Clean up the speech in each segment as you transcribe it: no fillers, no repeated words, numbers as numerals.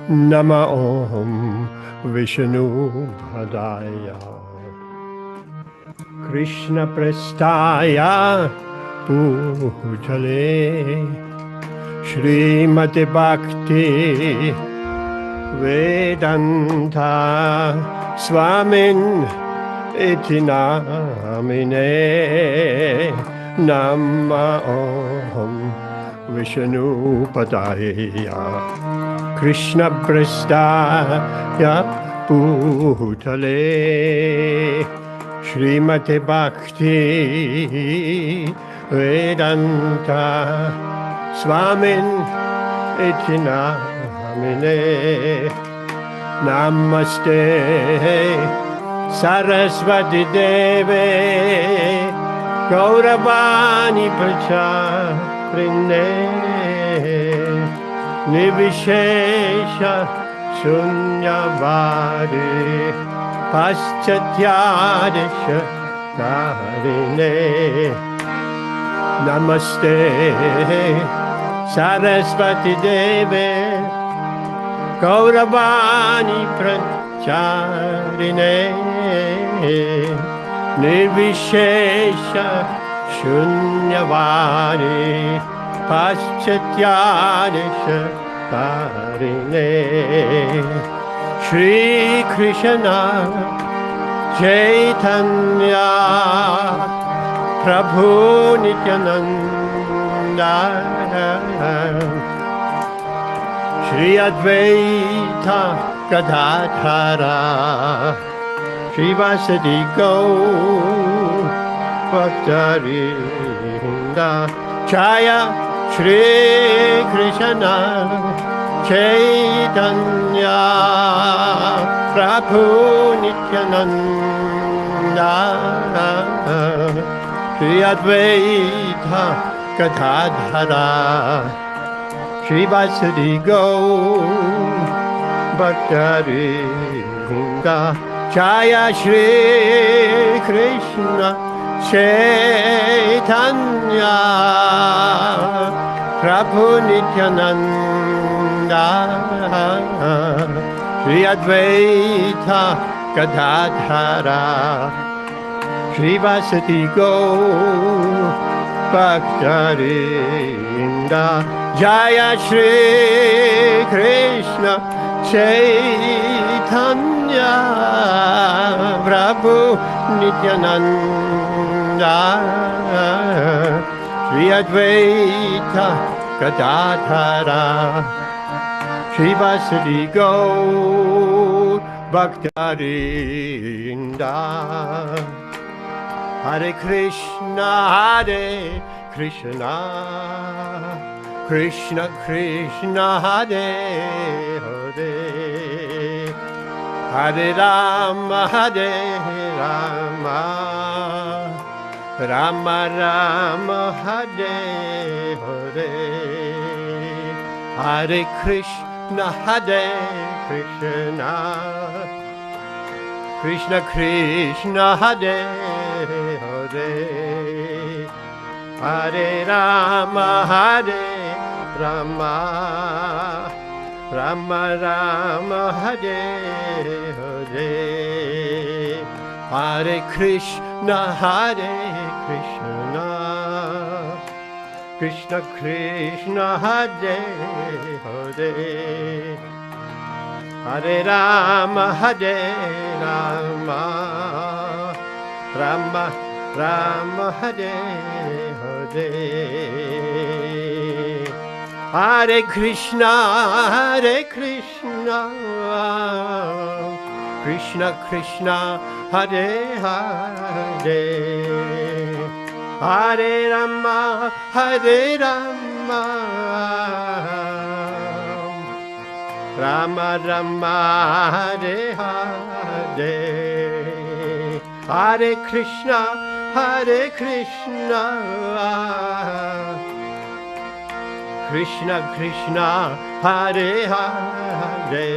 Nama Om Vishnu Padaya Krishna Prestaya Bhutale Srimati Bhakti Vedanta Swamin Iti Namine Nama Om Vishnu Padaya Krishna Prestaya Bhutale Srimati Bhakti Vedanta Swamin Iti Namine Namaste Saraswati Deve Gauravani Pracharine Nivishesha Shunyavadi Paschatyadesha Karine Namaste Saraswati Deve Gauravani Pracharine Nirvishesha Shunyavadi Paschatyadesha Karine Shri Krishna Chaitanya Prabhu Nityananda Shri Advaita Gadadhara Shri Vasadi Gaura Bhaktarinda Jaya Shri Krishna Chaitanya Prabhu Nityananda Shri Advaita Gadadhara Shri Vasadi Gaura Bhaktarinda Jaya Shri Krishna Chaitanya Prabhu Nityananda Shri Advaita Gadadhara Shri Vasati Gaura Bhaktarinda Jaya Shri Krishna Chaitanya Prabhu Nityananda Shri Advaita Gadadhara Shri Vasadi Gaura Bhaktarinda Hare Krishna Krishna Krishna Hare Hare Hare Rama Rama Rama Hare Hare Hare Krishna Krishna Krishna Hare Hare Hare Rama Rama Rama Hare Hare Hare Krishna Krishna Krishna Hare Hare Hare Rama Rama Rama Hare Hare Hare Krishna Krishna Krishna Hare Hare Hare Rama Rama Rama Hare Hare Hare Krishna Krishna Krishna Hare Hare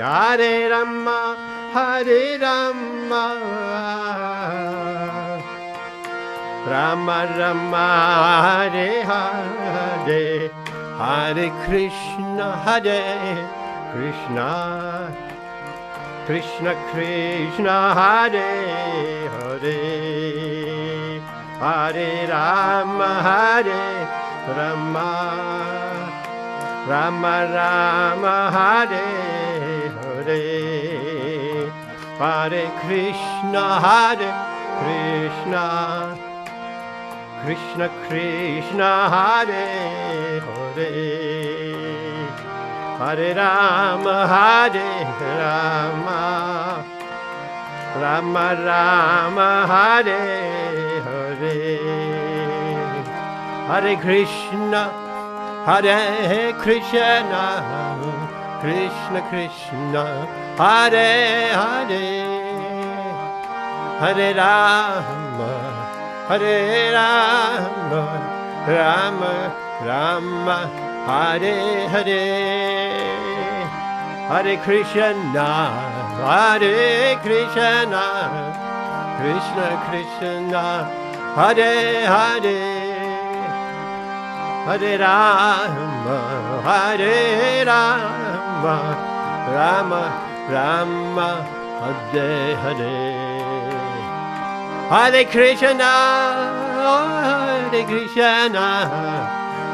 Hare Rama Rama Rama Hare Hare Hare Krishna, Hare Krishna, Krishna Krishna, Hare Hare, Hare Rama, Hare Rama, Rama Rama, Hare Hare, Hare Krishna, Hare Krishna, Krishna Krishna, Hare Hare, Hare Rama, Hare Rama, Rama Rama, Hare Hare, Hare Krishna, Hare Krishna, Krishna Krishna, Hare Hare, Hare Rama, Hare Rama, Rama Rama, Hare Hare, Hare Krishna, Hare Krishna, Krishna Krishna, Hare Hare, Hare Rama, Hare Rama, Rama Rama, Hare Hare, Hare Krishna, Hare Krishna,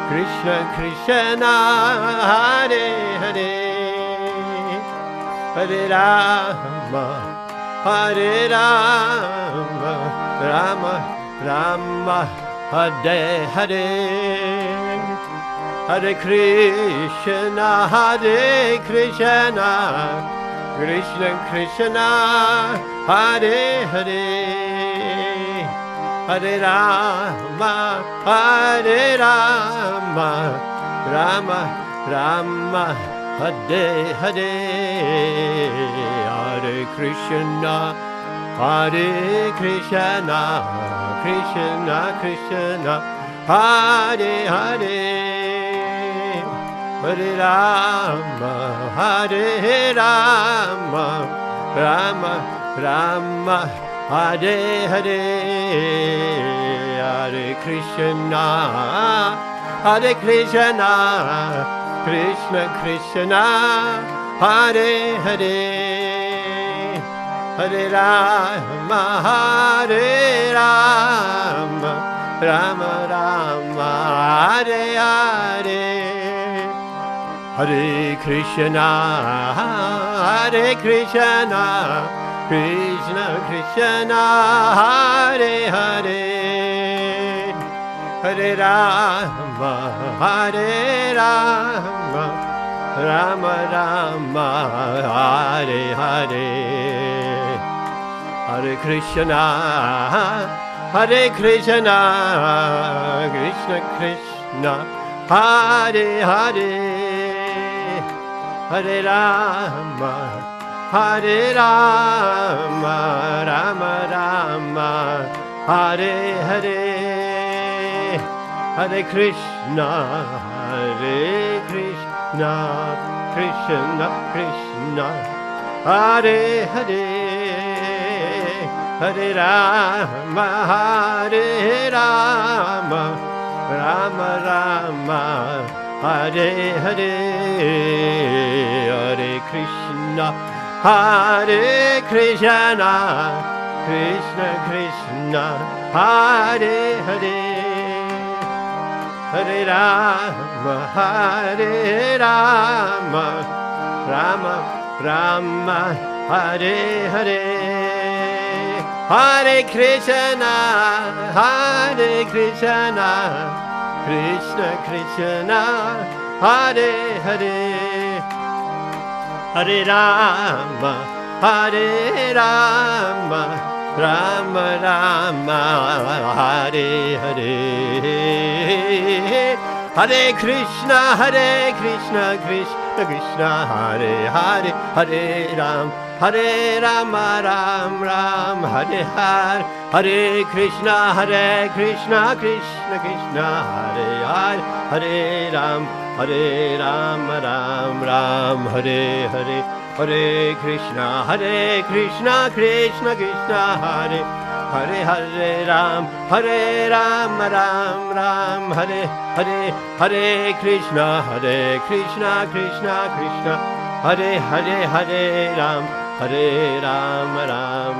Krishna Krishna, Hare Hare, Hare Rama, Hare Rama, Rama Rama, Hare Hare, Hare Krishna, Hare Krishna, Krishna Krishna, Hare Hare, Hare Rama, Hare Rama, Rama Rama, Hare Hare, Hare Krishna, Hare Krishna, Krishna Krishna, Hare Hare, Hare Rama, Hare Rama, Rama Rama, Hare Hare, Hare Krishna, Hare Krishna, Krishna Krishna, Hare Hare, Hare Rama, Hare Rama, Rama Rama, Hare Hare, Hare Krishna, Hare Krishna, Krishna Krishna, Hare Hare, Hare Rama, Hare Rama, Rama Rama, Hare Hare, Hare Krishna, Hare Krishna, Krishna Krishna, Hare Hare, Hare Rama, Hare Rama, Rama Rama, Hare Hare, Hare Krishna, Hare Krishna, Krishna Krishna, Hare Hare, Hare Rama, Hare Rama, Rama Rama, Hare Hare, Hare Krishna, Hare Krishna, Krishna Krishna, Hare Hare, Hare Rama, Hare Rama, Rama Rama, Hare Hare, Hare Krishna, Hare Krishna, Krishna Krishna, Hare Hare, Hare Rama, Hare Rama, Rama Rama, Hare Hare, Hare Krishna, Krishna Krishna, Hare Hare, Hare Rama, Ram Ram, Hare Hare, Hare Krishna, Krishna Krishna, Hare Hare, Hare Ram, Ram Ram, Hare Hare, Hare Krishna, Krishna Krishna, Hare Hare Hare Ram, Hare Ram, Ram Ram, Hare Hare, Hare Krishna, Krishna Krishna, Hare Hare, Hare Ram, Ram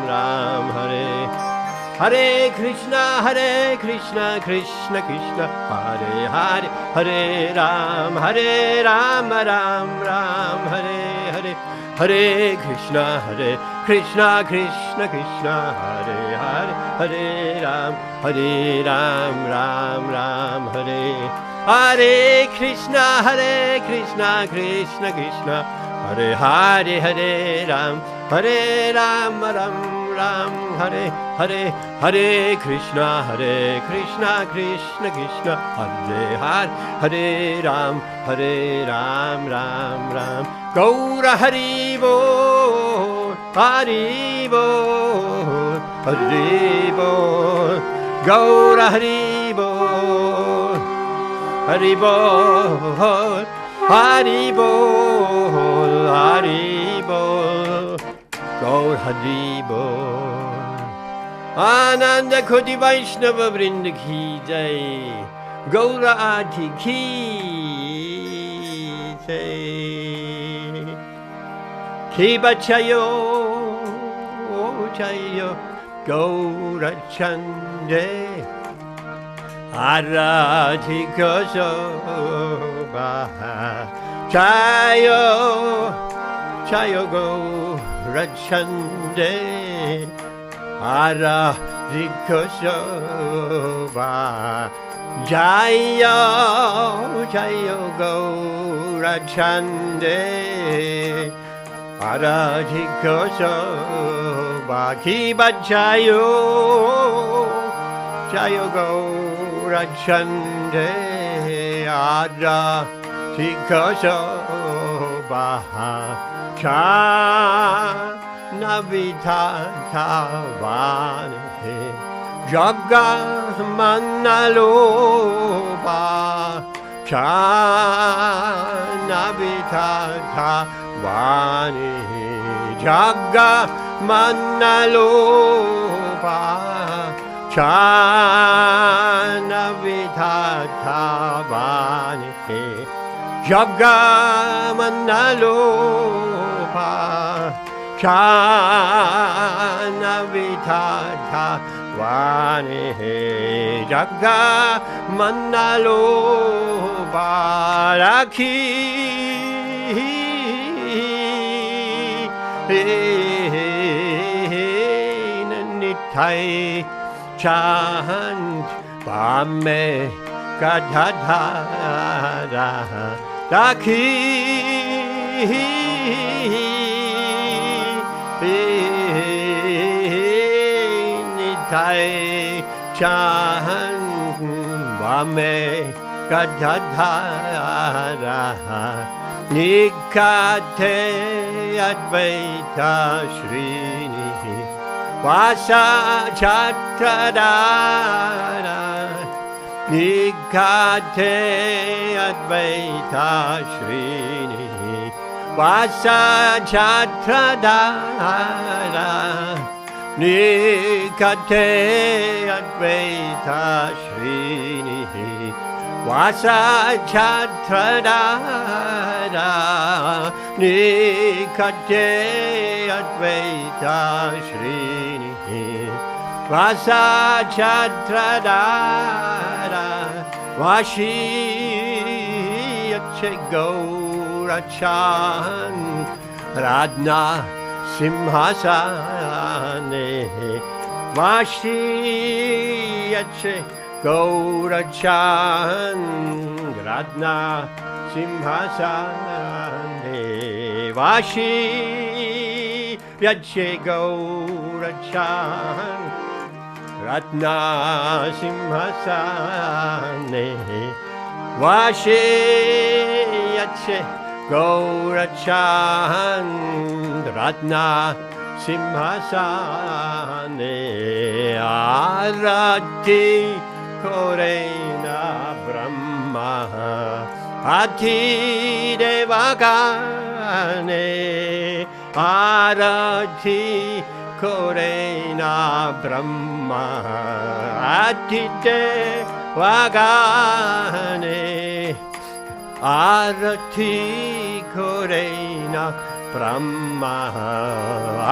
Ram, Hare Hare Krishna, Krishna Krishna, Hare Hare, Hare Ram, Ram Ram, Hare Hare, Hare Krishna, Krishna Krishna, Hare Hare, Hare Ram, Ram Ram, Hare Hare Krishna, Krishna Krishna, Hare Hare, Hare Ram, Ram Ram, Hare Hare, Hare Krishna, Krishna Krishna, Hare Hare, Hare Ram, Ram Ram. Gaura Haribo, Haribo, Haribo, Gaura Haribo, Haribo, Haribo, Haribo, Gaur Haribo. Ananda Koti Vaishnava Vrinda Ki Jai, Gaura Arati Ki Jai. Ki Bachayo, Chayo, Gaura Chande, Aradhika Soba, Chayo, Chayo Gaura Chande, Aradhika Soba, Jaya, Jaya Gaura Chande, Aradhika Soba, Ki Bachayo, Jaya Gaura Chande, Aradhika Soba, Navitavane, Jagamanaloba, Navitavane, Jagamanaloba, Navitavane, Jagamanaloba, Navitavane, Jagamanaloba, Rakhi Nithai Chant Bame Gadadhara Rakhi Nithai Chant Bame Gadadhara Nikate Advaita Shrini Vasa Chatradara Nikate Advaita Shrini Vasa Chatradara Nikate Advaita Shrini Vasa Chatradara Nikate Advaita Shrini Vasa Chatradara Vashi Yache Gaura Chan Radha Simhasane Vashi Yache Gaura Chan Radha Simhasane Vashi Yache Gaura Chan Radha Simhasane Vashi Yache Gaura Chan Radha Simhasane Arati Korena Brahma Ati Devagane Arati korena brahma atite vagane arati korena brahma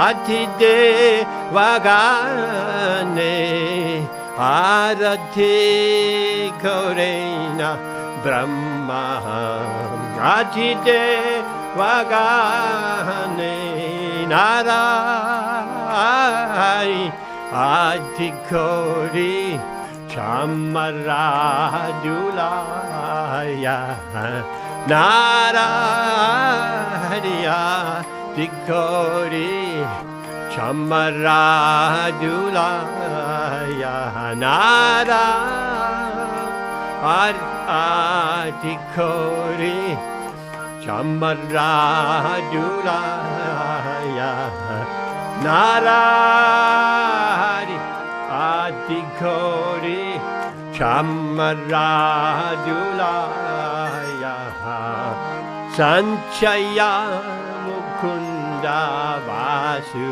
atite vagane arati korena brahma atite vagane narai adhikori chamaradulaya narai adhikori chamaradulaya narai adhikori chamaradulaya narari adhikori chamaradulaya sanchaya mukunda vasu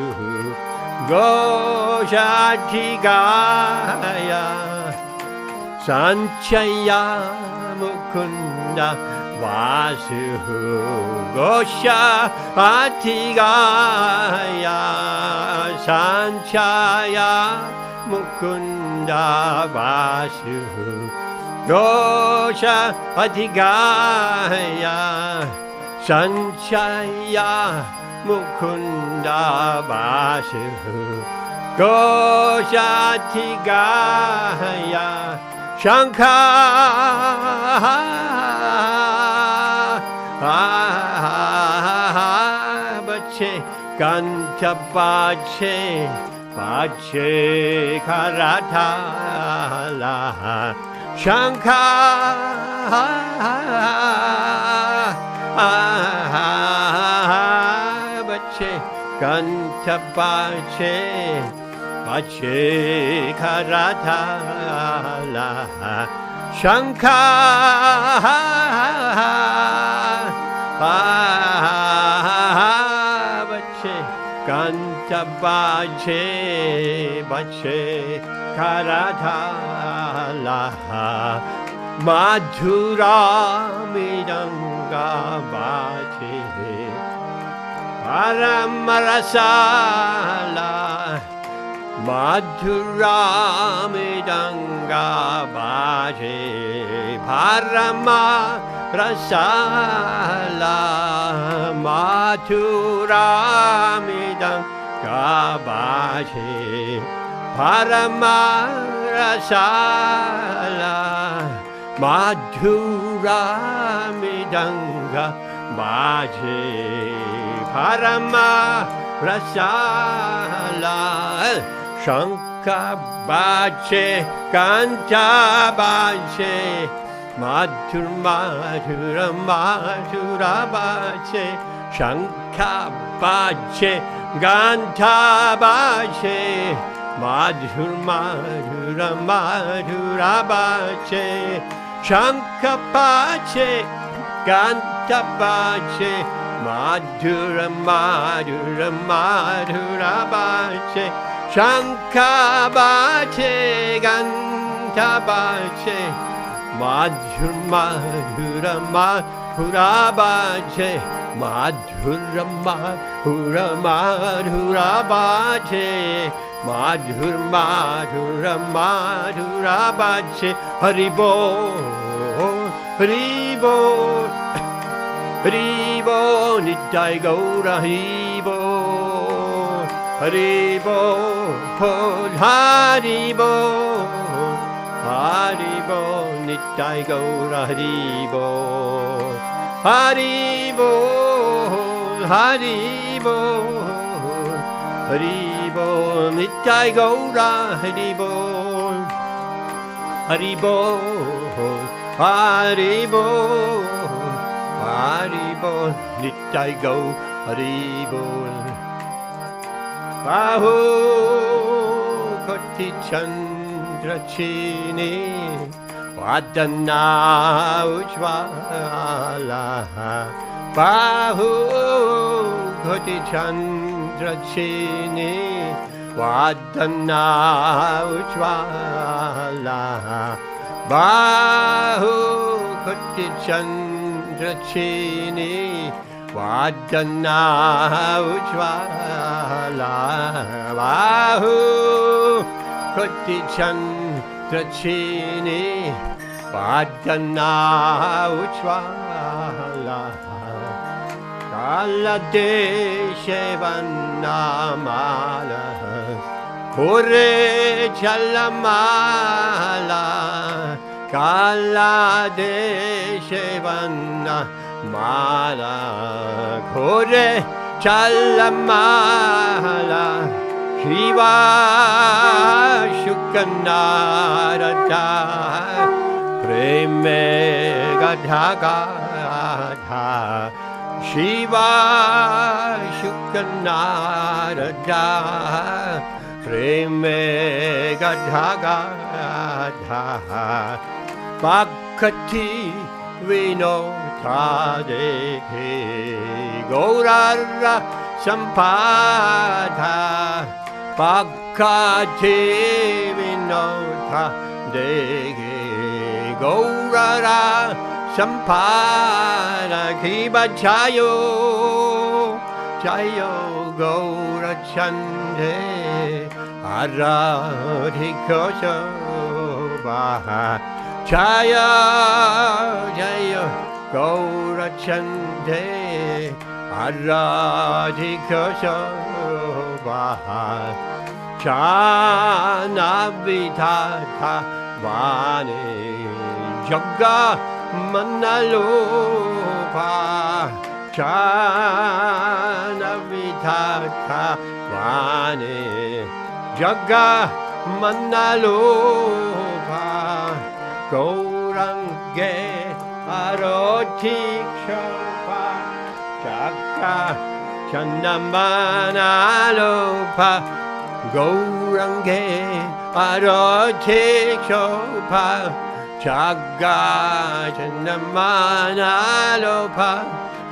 goshatigaya sanchaya mukunda vasu gosha atigaya sanchaya mukunda vasu gosha atigaya sanchaya mukunda vasu gosha atigaya shankha bache kanta bache bache karatala shankha bache kanta bache bache karatala shankha bache kanta bache bache karatala madhura midanga bache paramarasala madhura midanga bache parama rasala madhura midanga bache parama rasala madhura midanga bache parama rasala shankha bache kanta bache madhur madhura madhura bache shankha bache ganta bache madhur madhura madhura bache shankha bache ganta bache madhura madhura madhura bache shankha bache ganta bache madhur madhura madhura bache madhura madhura madhura bache madhur madhura madhura bache hari bol hari bol hari bol nitai gaura hari bol hari bol hari bol hari bol nitai gaura hari bol hari bol hari bol hari bol nitai gaura hari bol hari bol hari bol hari bol nitai gaura hari bol bahu koti chandra chini vadana ujvala bahu koti chandra Chandrachini Vadana Ujvala Bahu Koti Chandrachini Vadana Ujvala Bahu Koti Chandrachini Vadana Ujvala Kala Deshevanamala Kure Chalamala Kala Deshevanamala Kure Chalamala Shiva Shukanarada Preme Gadha Gadha Shiva Shukanarada Preme Gadha Gadha Bhakti Vinota Dekhe Gaura Sampada Bhakti Vinota Dekhe Gaura Sampada Kiba Jayo Jayo Gaura Chande Aradhikosha Baha Jaya Jaya Gaura Chande Aradhikosha Baha Chana Vitata Vane Jaga Manalopa Chana Vitata Vane Jaga Manalopa Gaurange Arotikshopa Jaga Chana Manalopa Gaurange Arotikshopa Jaga Chandamanalopa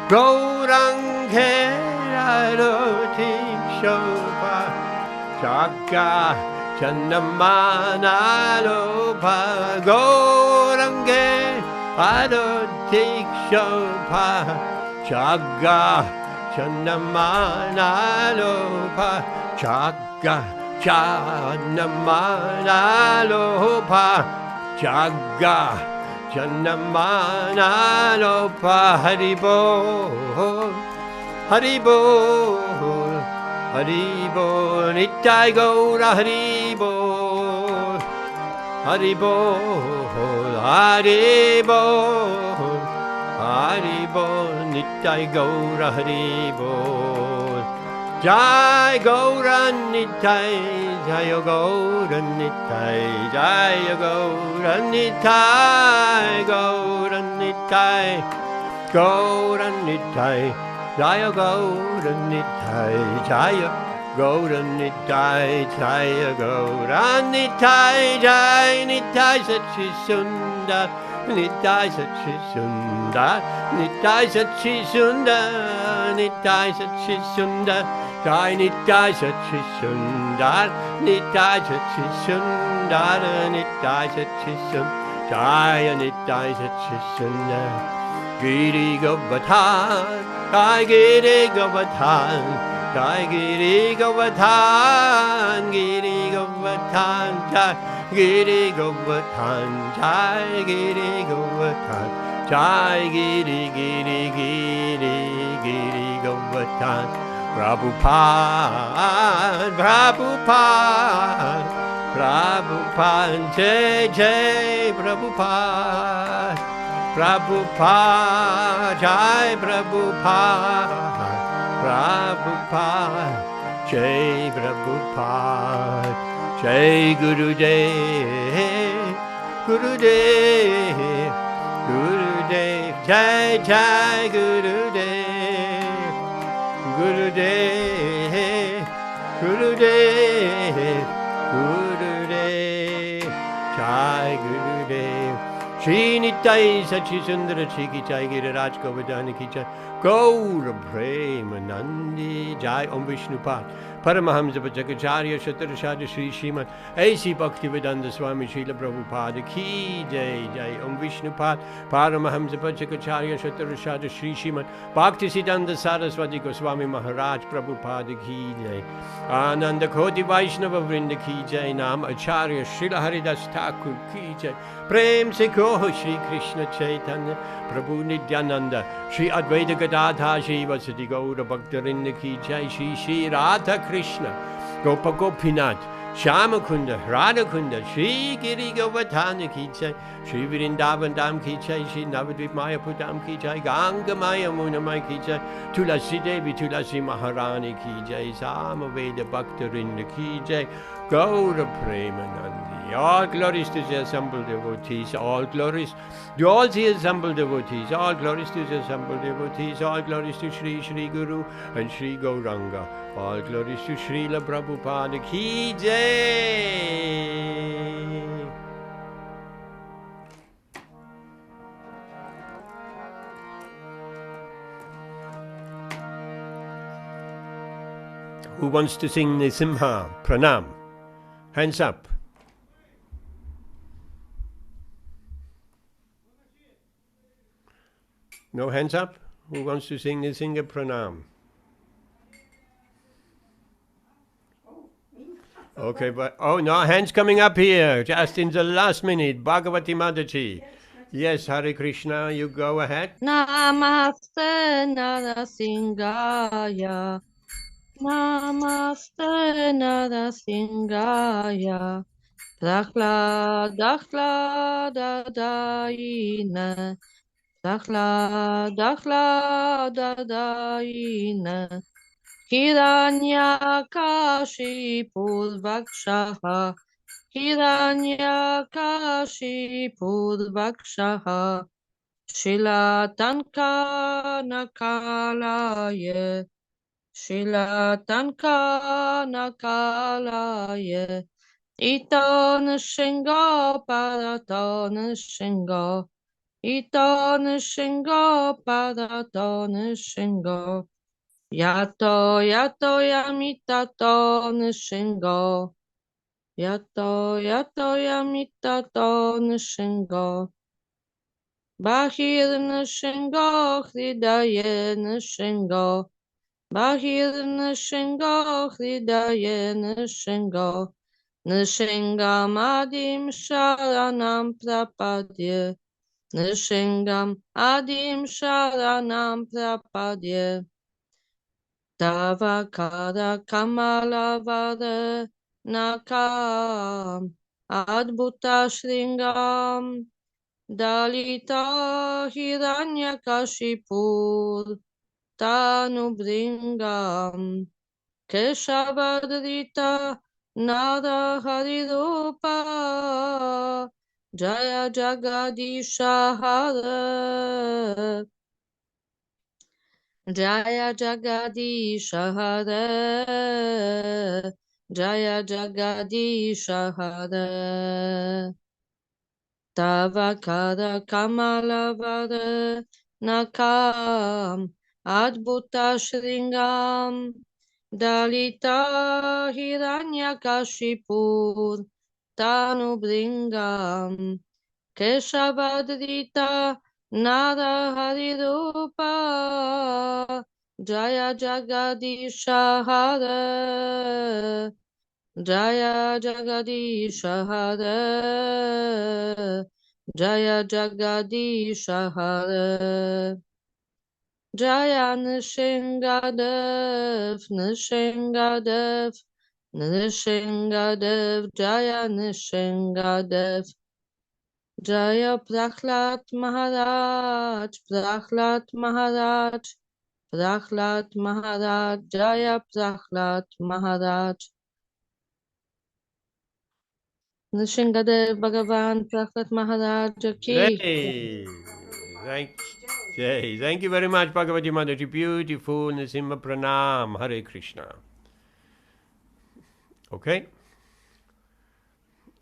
Gaurange Arotikshopa Jaga Chandamanalopa Gaurange Arotikshopa Jaga Chandamanalopa Jaga Chandamanalopa Jaga Chandamanalopa Haribo Haribo Haribo Nittai Gaura Haribo Haribo Haribo Haribo Nittai Gaura Haribo Jai Gaura Nittai Jaya Gaura Nittai Jaya Gaura Nittai Gaura Nittai Gaura Nittai Jaya Gaura Nittai Jaya Gaura Nittai Jaya Gaura Nittai Jai Nittai Sachi Sundar Nittai Sachi Sundar Nittai Sachi Sundar Nittai Sachi Sundar Jai Nittai Sachi Sundar Nittai Sachi Sundar Nittai Sachi Sundar Jaya Nittai Sachi Sundar Giri Govardhan Jai Giri Govardhan Jai Giri Govardhan Giri Govardhan Jai Giri Govardhan Jai Giri Govardhan Jai Giri Giri Giri Giri Govardhan Prabhupada Prabhupada Prabhupada Jai Jai Prabhupada Prabhupada Jai Prabhupada Prabhupada Jai Prabhupada Jai Gurudev Gurudev Gurudev Jai Jai Gurudev Gurudev Gurudev Gurudev Jai Gurudev Shri Nitai Sachi Sundara Chiki Jai Giriraj Govardhana Ki Jai Gaura Premanandi Jai Om Vishnupad Paramahamsa Bhattacharya Shatarashada Shri Srimad A.C. Bhaktivedanta Swami Srila Prabhupada Ki Jai Jai Om Vishnupad Paramahamsa Bhattacharya Shatarashada Shri Srimad Bhaktisiddhanta Saraswati Goswami Maharaj Prabhupada Ki Jai Ananda Koti Vaishnava Vrinda Ki Jai Nam Acharya Srila Haridas Thakur Ki Jai Prem Se Koho Shri Krishna Chaitanya Prabhu Nityananda Shri Advaita Gadadha Shri Vasati Gaura Bhaktarinda Ki Jai Shri Shri Radha Krishna Gopa Gopinath Shama Kunda Radha Kunda Shri Giri Govardhana Ki Jai Shri Vrindavan Dham Ki Jai Shri Navadvip Maya Pudam Ki Jai Ganga Maya Munamai Ki Jai Tulasi Devi Tulasi Maharani Ki Jai Samaveda Bhaktarinda Ki Jai Gaura Premanandi. All glories to the assembled devotees, all glories to all the assembled devotees, all glories to the assembled devotees, all glories to Shri Shri Guru and Shri Gauranga, all glories to Srila Prabhupada Ki Jai. Who wants to sing Nrisimha Pranama? Hands up. No hands up? Who wants to sing Nrisimha Pranama? Okay, but oh no, hands coming up here, just in the last minute. Bhagavati Mataji. Yes, Hare Krishna, you go ahead. Namaste Narasimhaya. Namaste Narasimhaya. Daina. Daina. Hiranyakashipurvakshaha. Hiranyakashipurvakshaha. Shilatankanakalaye. Shilatankanakalaye. Iton Shingo Paraton Shingo. Iton Shingo Paraton Shingo. Yato Yamitaton Shingo. Yato Yamitaton Shingo. Bahir Shingo Hridaye Shingo. Bahir Shingo Hridaye Shingo. Nishingam Adim Sharanam Prapadye. Nishingam Adim Sharanam Prapadye. Tavakara Kamalavada Nakam Adbhuta Shringam Dalita Hiranyakashipur Tanubringam Keshavadrita Nada Harirupa Jaya Jagadisha Hare Jaya Jagadisha Hare Jaya Jagadisha Hare Tavakara Kamalavada Nakam Adbhuta Shringam Dalita Hiranyakashipur Tanubringam Keshavadrita Nada Harirupa Jaya Jagadisha Hare Jaya Jagadisha Hare Jaya Jagadisha Hare Jaya Nishingadev Jaya Nishingadev Jaya Prahlad Maharaj Jaya Prahlad Maharaj Nishingadev Bhagavan Prahlad Maharaj Ki. Thank you very much, Bhagavati Mataji. Beautiful Nrisimha Pranama. Hare Krishna. Okay.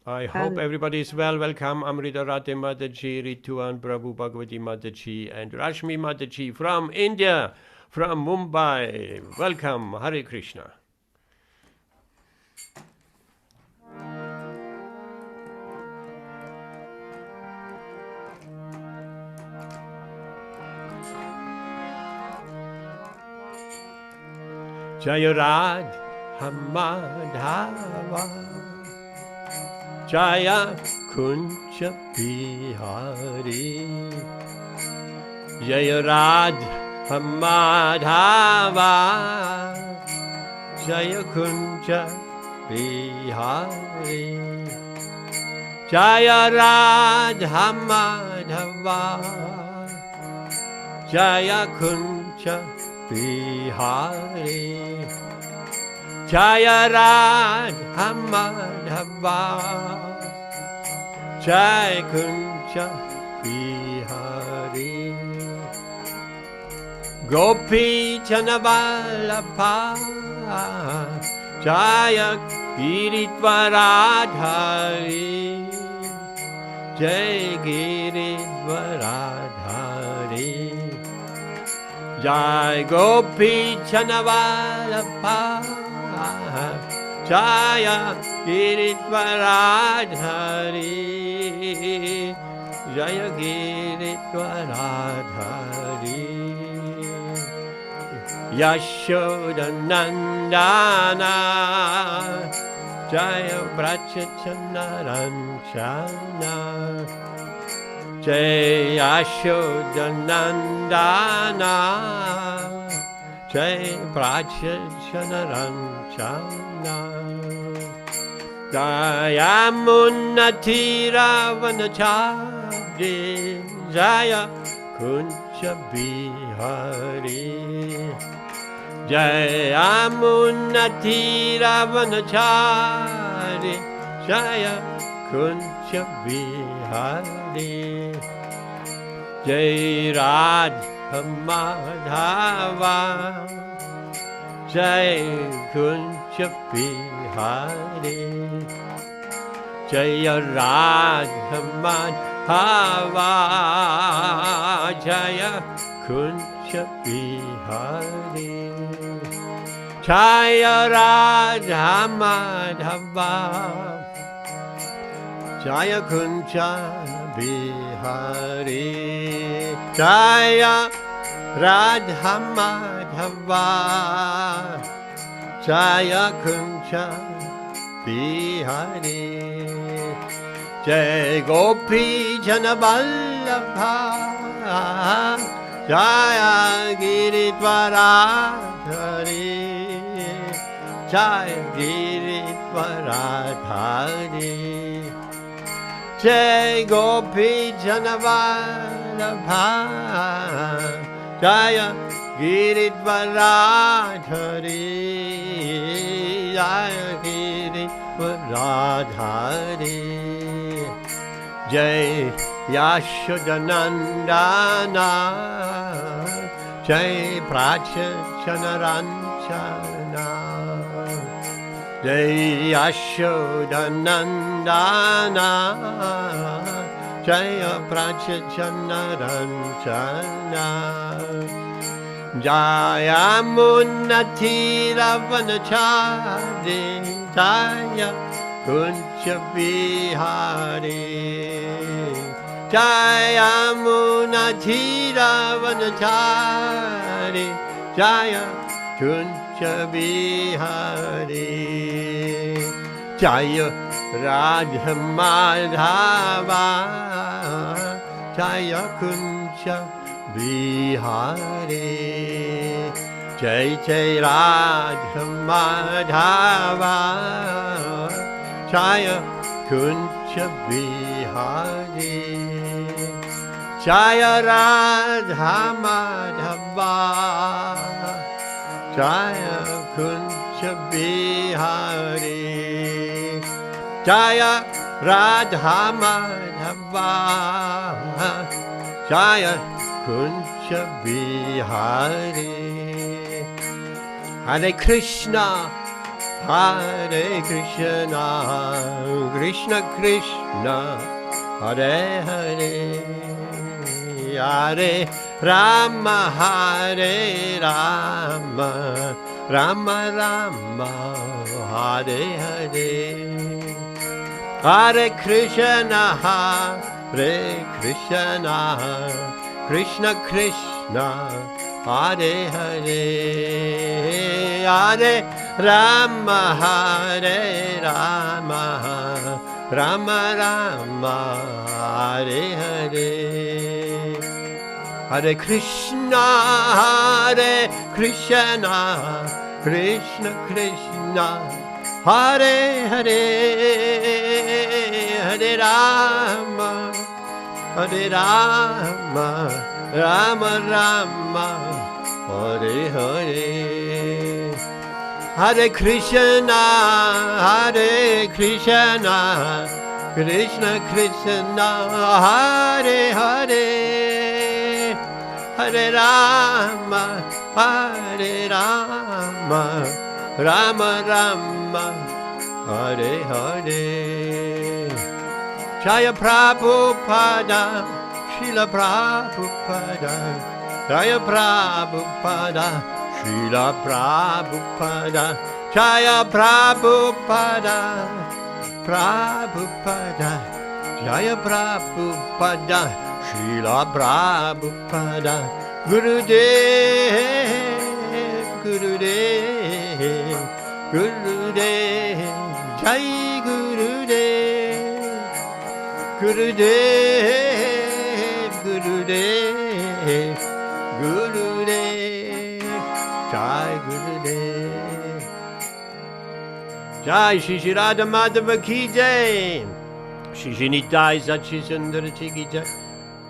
I hope everybody is well. Welcome Amrita Rate Mataji, Rituan Prabhu Bhagavati Mataji, and Rashmi Mataji from India, from Mumbai. Welcome, Hare Krishna. Jaya Radha Madhava, Jaya Kunja Bihari, Jaya Radha Madhava, Jaya Kunja Bihari, Jaya Radha Madhava, Jaya Kunja Bihari, Jaya Radha Madhava, Jaya Kunja Bihari, Gopi Chanavallabha, Jaya Giridvaradhari, Jaya Giridvaradhari, Jai Gopi Chanavallabha, Jaya Giridvaradhari, Jaya Giridvaradhari, Yashodanandana, Jaya Brachachanaranchana, Jai Yashodanandana, Jai Brachachanaranchana, Jaya Munatiravanachari, Jaya Kunja Bihari, Jaya Munatiravanachari, Jaya Kunja Bihari, Jai Radha Madhava, Jai Kunja Bihari, Jaya Radha Madhava, Jaya Kunja Bihari, Jaya Radha Madhava, Jaya Kunja Bihari, Jaya Radha Madhava, Jaya Kunja Bihari, Jai Gopi Janavallabha, Jaya Giridvaradhari, Jaya Giridvaradhari, Jai Gopi Janavallabha, Jaya Giridvaradhari, Jaya Giridvaradhari, Jai Yashodanandana, Jai Prachachanaranchana, Jai Yashodanandana, Jaya Prachachanaranchana, Jaya Munatiravanachari, Jaya Kunja Bihari, Jaya Munatiravanachari, Jaya Kunja Bihari, Jaya Radha Madhava, Jaya Kunja Bihari, Jai Jai Radha Madhava, Jaya Kunja Bihari, Jaya Radha Madhava, Jaya Kunja Bihari, Jaya Radha Madhava, Jaya Kunja Bihari. Hare Krishna, Hare Krishna, Krishna Krishna, Hare Hare, Hare Rama, Hare Rama, Rama Rama, Hare Hare, Hare Krishna, Hare Krishna, Krishna Krishna, Hare Hare, Hare Rama, Hare Rama, Rama Rama, Hare Hare, Hare Krishna, Krishna Krishna, Hare Hare, Hare Rama, Hare Rama, Rama Rama, Hare Hare, Hare Krishna, Krishna Krishna, Hare Hare, Hare Rama, Rama Rama, Hare Hare. Jaya Prabhupada, Srila Prabhupada, Jaya Prabhupada, Srila Prabhupada, Jaya Prabhupada, Prabhupada, Jaya Prabhupada, Srila Prabhupada, Gurudev, Gurudev, Gurudev, Jai Gurudev, Gurudev, Gurudev, Gurudev, Jai Gurudev. Jai Shri Shri Radha Madhava Ki Jai, Shri Shri Nitai Sachi Sundara Ki Jai,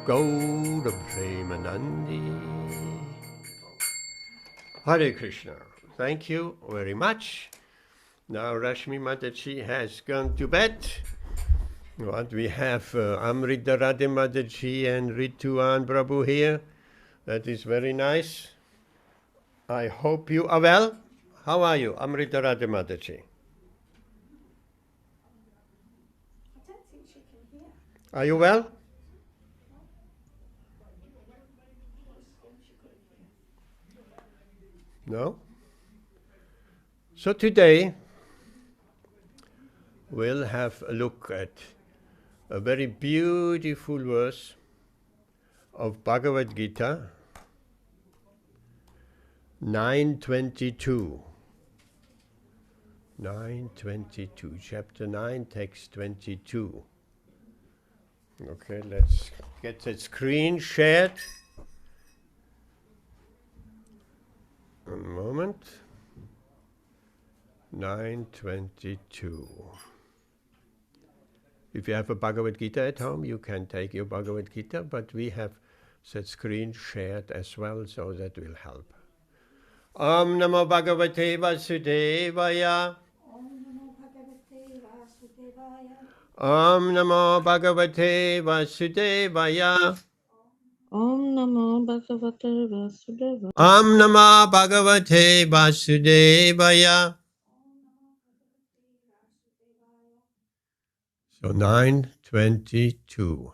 Gaura Premanandi. Hare Krishna. Thank you very much. Now Rashmi Mataji has gone to bed. What we have Amrita Radhe Mataji and Rituan Prabhu here. That is very nice. I hope you are well. How are you, Amrita Radhe Mataji? I don't think she can hear. Are you well? No? So today we'll have a look at a very beautiful verse of Bhagavad Gītā 9:22. 9:22, chapter 9, text 22. Okay, let's get the screen shared. One moment. 9:22. If you have a Bhagavad Gītā at home, you can take your Bhagavad Gītā, but we have that screen shared as well, so that will help. Om Namo Bhagavate Vasudevaya. Om Namo Bhagavate Vasudevaya. Om Namo Bhagavate Vasudevaya. Om Namo Bhagavate Vasudevaya. Om Namo Bhagavate Vasudevaya. So 9:22.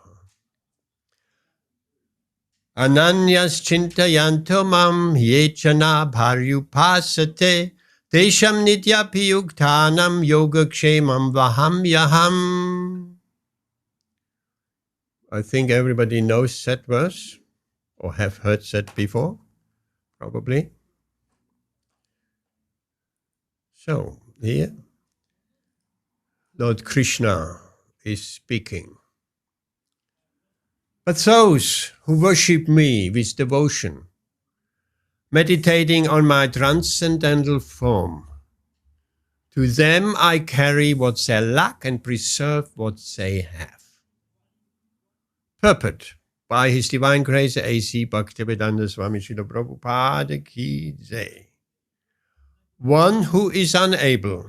Ananyas chintayanto mam yechana bharyupasate tesham nityapi yuktanam yogakshemam vaham yaham. I think everybody knows that verse, or have heard that before, probably. So, here, Lord Krishna is speaking. But those who worship me with devotion, meditating on my transcendental form, to them I carry what they lack and preserve what they have. Purport by His Divine Grace A.C. Bhaktivedanta Swami Srila Prabhupada Ki Jai. One who is unable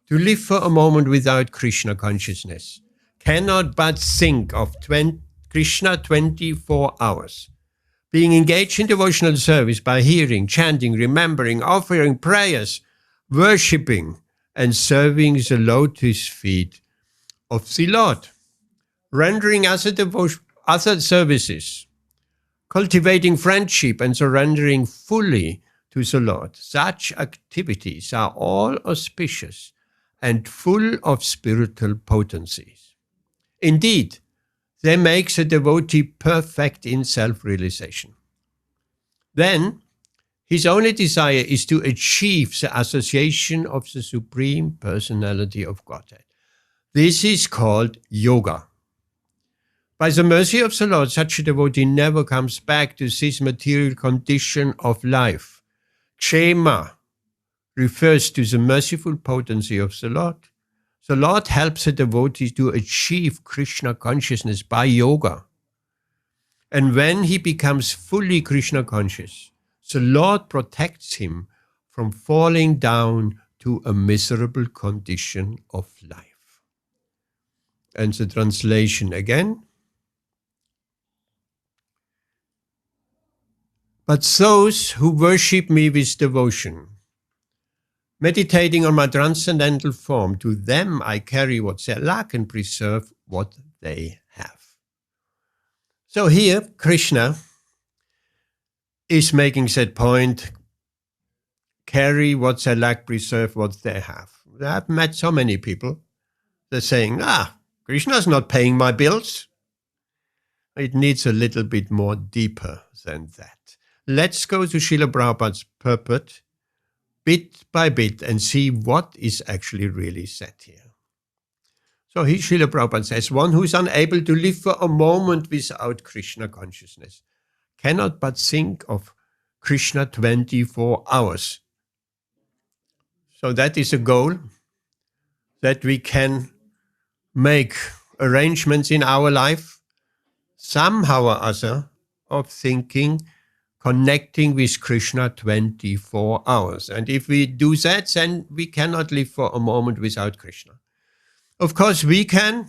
to live for a moment without Krishna consciousness cannot but think of Krishna 24 hours. Being engaged in devotional service by hearing, chanting, remembering, offering prayers, worshipping, and serving the lotus feet of the Lord, rendering other services, cultivating friendship and surrendering fully to the Lord. Such activities are all auspicious and full of spiritual potencies. Indeed, they make the devotee perfect in self-realization. Then, his only desire is to achieve the association of the Supreme Personality of Godhead. This is called yoga. By the mercy of the Lord, such a devotee never comes back to this material condition of life. Kshema refers to the merciful potency of the Lord. The Lord helps the devotee to achieve Krishna consciousness by yoga. And when he becomes fully Krishna conscious, the Lord protects him from falling down to a miserable condition of life. And the translation again. But those who worship me with devotion, meditating on my transcendental form, to them I carry what they lack and preserve what they have. So here, Krishna is making that point, carry what they lack, preserve what they have. I've met so many people, they're saying, Krishna's not paying my bills. It needs a little bit more deeper than that. Let's go to Srila Prabhupada's purport, bit by bit, and see what is actually really said here. So here Srila Prabhupada says, one who is unable to live for a moment without Krishna consciousness cannot but think of Krishna 24 hours. So that is a goal, that we can make arrangements in our life, somehow or other, of thinking, connecting with Krishna 24 hours. And if we do that, then we cannot live for a moment without Krishna. Of course, we can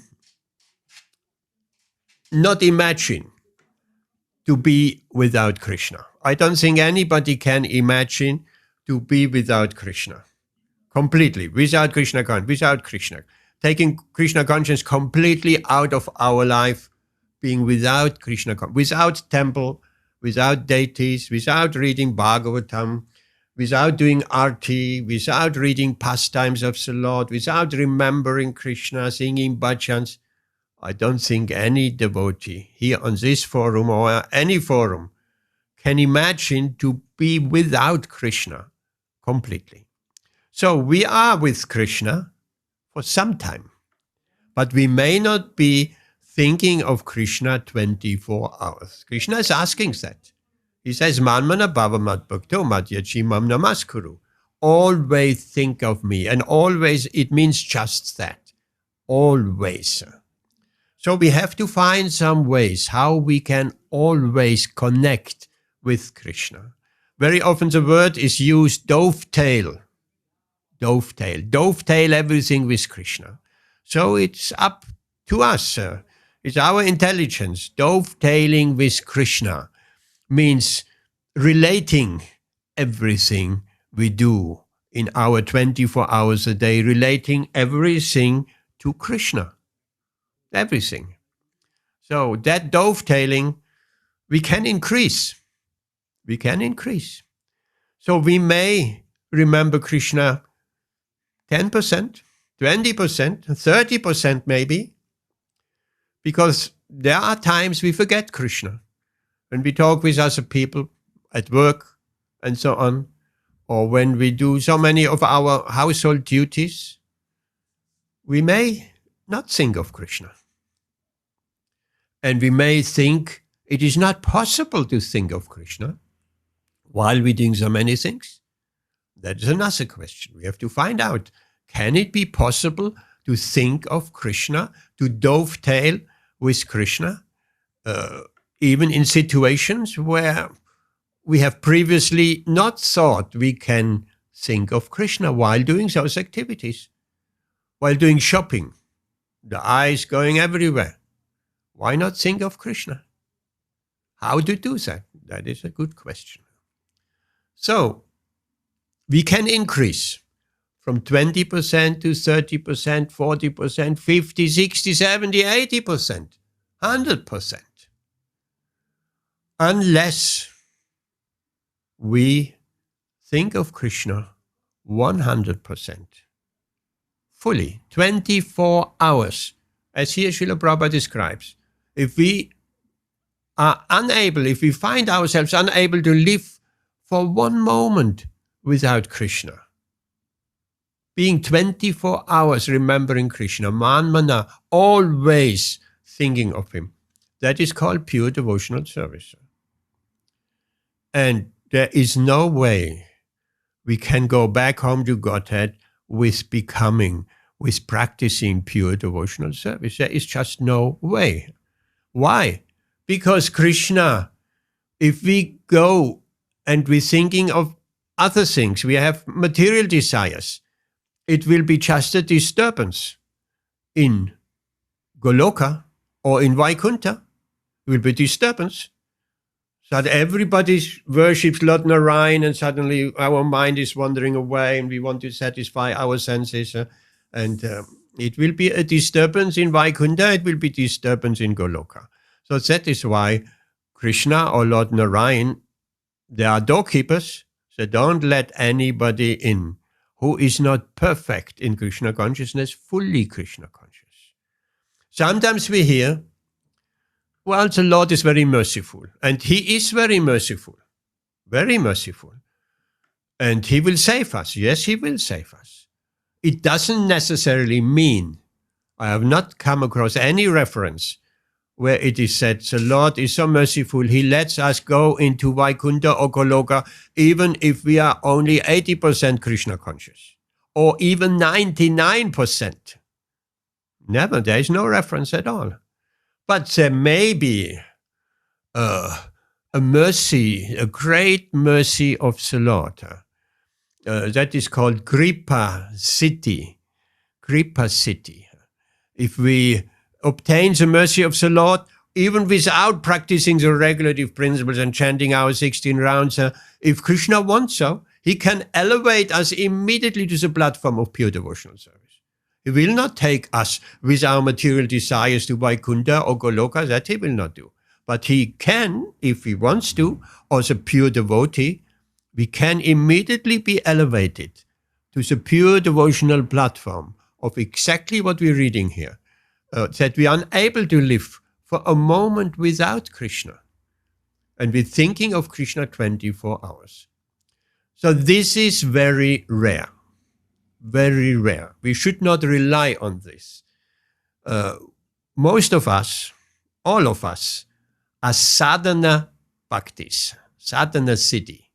not imagine to be without Krishna. I don't think anybody can imagine to be without Krishna. Completely, without Krishna, without Krishna. Taking Krishna consciousness completely out of our life, being without Krishna, without temple, without deities, without reading Bhagavatam, without doing arti, without reading pastimes of the Lord, without remembering Krishna, singing bhajans. I don't think any devotee here on this forum or any forum can imagine to be without Krishna completely. So we are with Krishna for some time, but we may not be thinking of Krishna 24 hours. Krishna is asking that. He says, Manmana bhava mad bhakto madhyachi mam namaskuru. Always think of me. And always, it means just that. Always. So we have to find some ways how we can always connect with Krishna. Very often the word is used dovetail. Dovetail everything with Krishna. So it's up to us. It's our intelligence. Dovetailing with Krishna means relating everything we do in our 24 hours a day, relating everything to Krishna. Everything. So that dovetailing, we can increase. We can increase. So we may remember Krishna 10%, 20%, 30% maybe, because there are times we forget Krishna. When we talk with other people at work and so on, or when we do so many of our household duties, we may not think of Krishna. And we may think it is not possible to think of Krishna while we're doing so many things. That is another question. We have to find out, can it be possible to think of Krishna, to dovetail with Krishna, even in situations where we have previously not thought we can think of Krishna while doing those activities, while doing shopping, the eyes going everywhere. Why not think of Krishna? How to do that? That is a good question. So, we can increase from 20% to 30%, 40%, 50, 60, 70, 80%, 100%. Unless we think of Krishna 100%, fully, 24 hours, as here Srila Prabhupada describes. If we are unable, if we find ourselves unable to live for one moment without Krishna, being 24 hours remembering Krishna, manmana, always thinking of him, that is called pure devotional service. And there is no way we can go back home to Godhead with practicing pure devotional service. There is just no way. Why? Because Krishna, if we go and we're thinking of other things, we have material desires, it will be just a disturbance. In Goloka or in Vaikuntha, it will be disturbance. So that everybody worships Lord Narayan and suddenly our mind is wandering away and we want to satisfy our senses. It will be a disturbance in Vaikuntha, it will be disturbance in Goloka. So that is why Krishna or Lord Narayan, they are doorkeepers, so don't let anybody in who is not perfect in Krishna consciousness, fully Krishna conscious. Sometimes we hear, well, the Lord is very merciful, and he is very merciful, and he will save us. Yes, he will save us. It doesn't necessarily mean, I have not come across any reference where it is said, the Lord is so merciful, he lets us go into Vaikuntha or Goloka, even if we are only 80% Krishna conscious, or even 99%. Never, there is no reference at all. But there may be a mercy, a great mercy of the Lord. That is called Kripa Siddhi. Kripa Siddhi. If we obtain the mercy of the Lord, even without practicing the regulative principles and chanting our 16 rounds, if Krishna wants so, he can elevate us immediately to the platform of pure devotional service. He will not take us with our material desires to Vaikuntha or Goloka, that he will not do. But he can, if he wants to, as a pure devotee, we can immediately be elevated to the pure devotional platform of exactly what we're reading here. That we are unable to live for a moment without Krishna. And we're thinking of Krishna 24 hours. So this is very rare. Very rare. We should not rely on this. Most of us, all of us, are sadhana bhaktis, sadhana siddhi.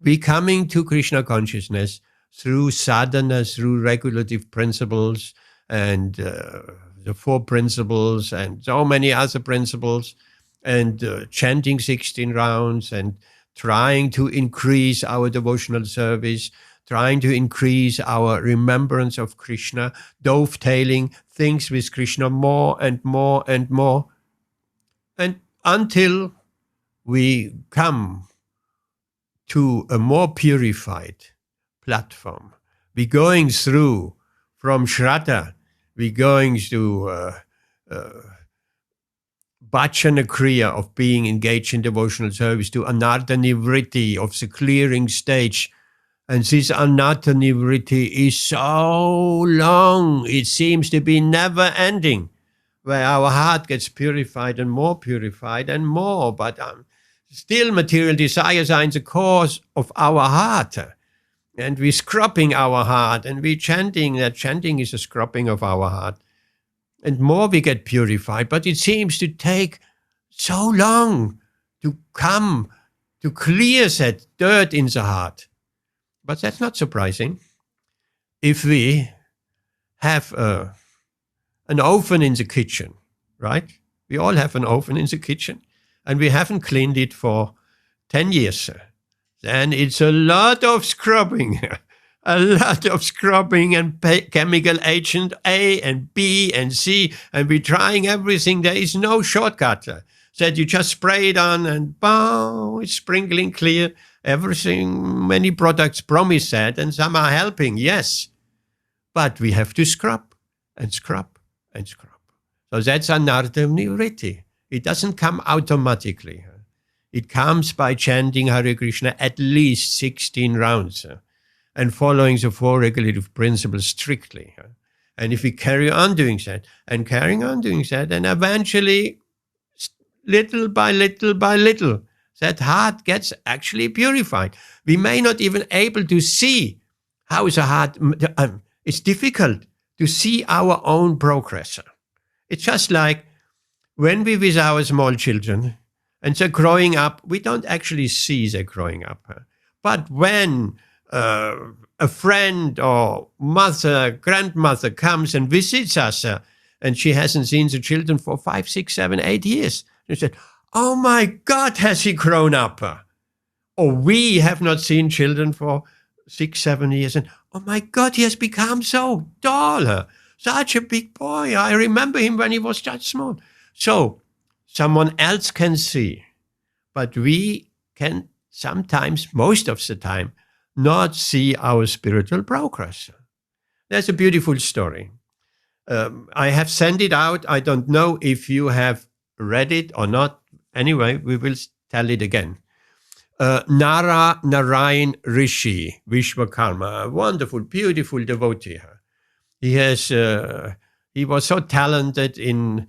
We're coming to Krishna consciousness through sadhana, through regulative principles, and the 4 principles, and so many other principles, and chanting 16 rounds, and trying to increase our devotional service, trying to increase our remembrance of Krishna, dovetailing things with Krishna more and more and more, and until we come to a more purified platform. We're going through from Shraddha, we're going to bhajana kriya of being engaged in devotional service, to anartha nivritti of the clearing stage. And this anartha nivritti is so long, it seems to be never ending, where our heart gets purified and more, but still material desires are in the cause of our heart. And we're scrubbing our heart, and we're chanting. That chanting is a scrubbing of our heart. And more we get purified, but it seems to take so long to come to clear that dirt in the heart. But that's not surprising. If we have an oven in the kitchen, right? We all have an oven in the kitchen, and we haven't cleaned it for 10 years. Then it's a lot of scrubbing, and chemical agent A and B and C, and we're trying everything. There is no shortcut. Said you just spray it on and boom, it's sprinkling clear. Everything, many products promise that, and some are helping, yes. But we have to scrub and scrub and scrub. So that's anartha nivritti. It doesn't come automatically. It comes by chanting Hare Krishna at least 16 rounds and following the 4 regulative principles strictly. And if we carry on doing that and carrying on doing that, then eventually, little by little by little, that heart gets actually purified. We may not even able to see how the heart, it's difficult to see our own progress. It's just like when we with our small children and they're growing up, we don't actually see they're growing up. But when a friend or mother, grandmother comes and visits us and she hasn't seen the children for 5, 6, 7, 8 years, she said, "Oh my God, has he grown up?" Or we have not seen children for 6, 7 years. And, "Oh my God, he has become so tall. Such a big boy. I remember him when he was just small." So someone else can see, but we can sometimes, most of the time, not see our spiritual progress. There's a beautiful story. I have sent it out. I don't know if you have read it or not. Anyway, we will tell it again. Narayan Rishi Vishwakarma, a wonderful, beautiful devotee. He was so talented in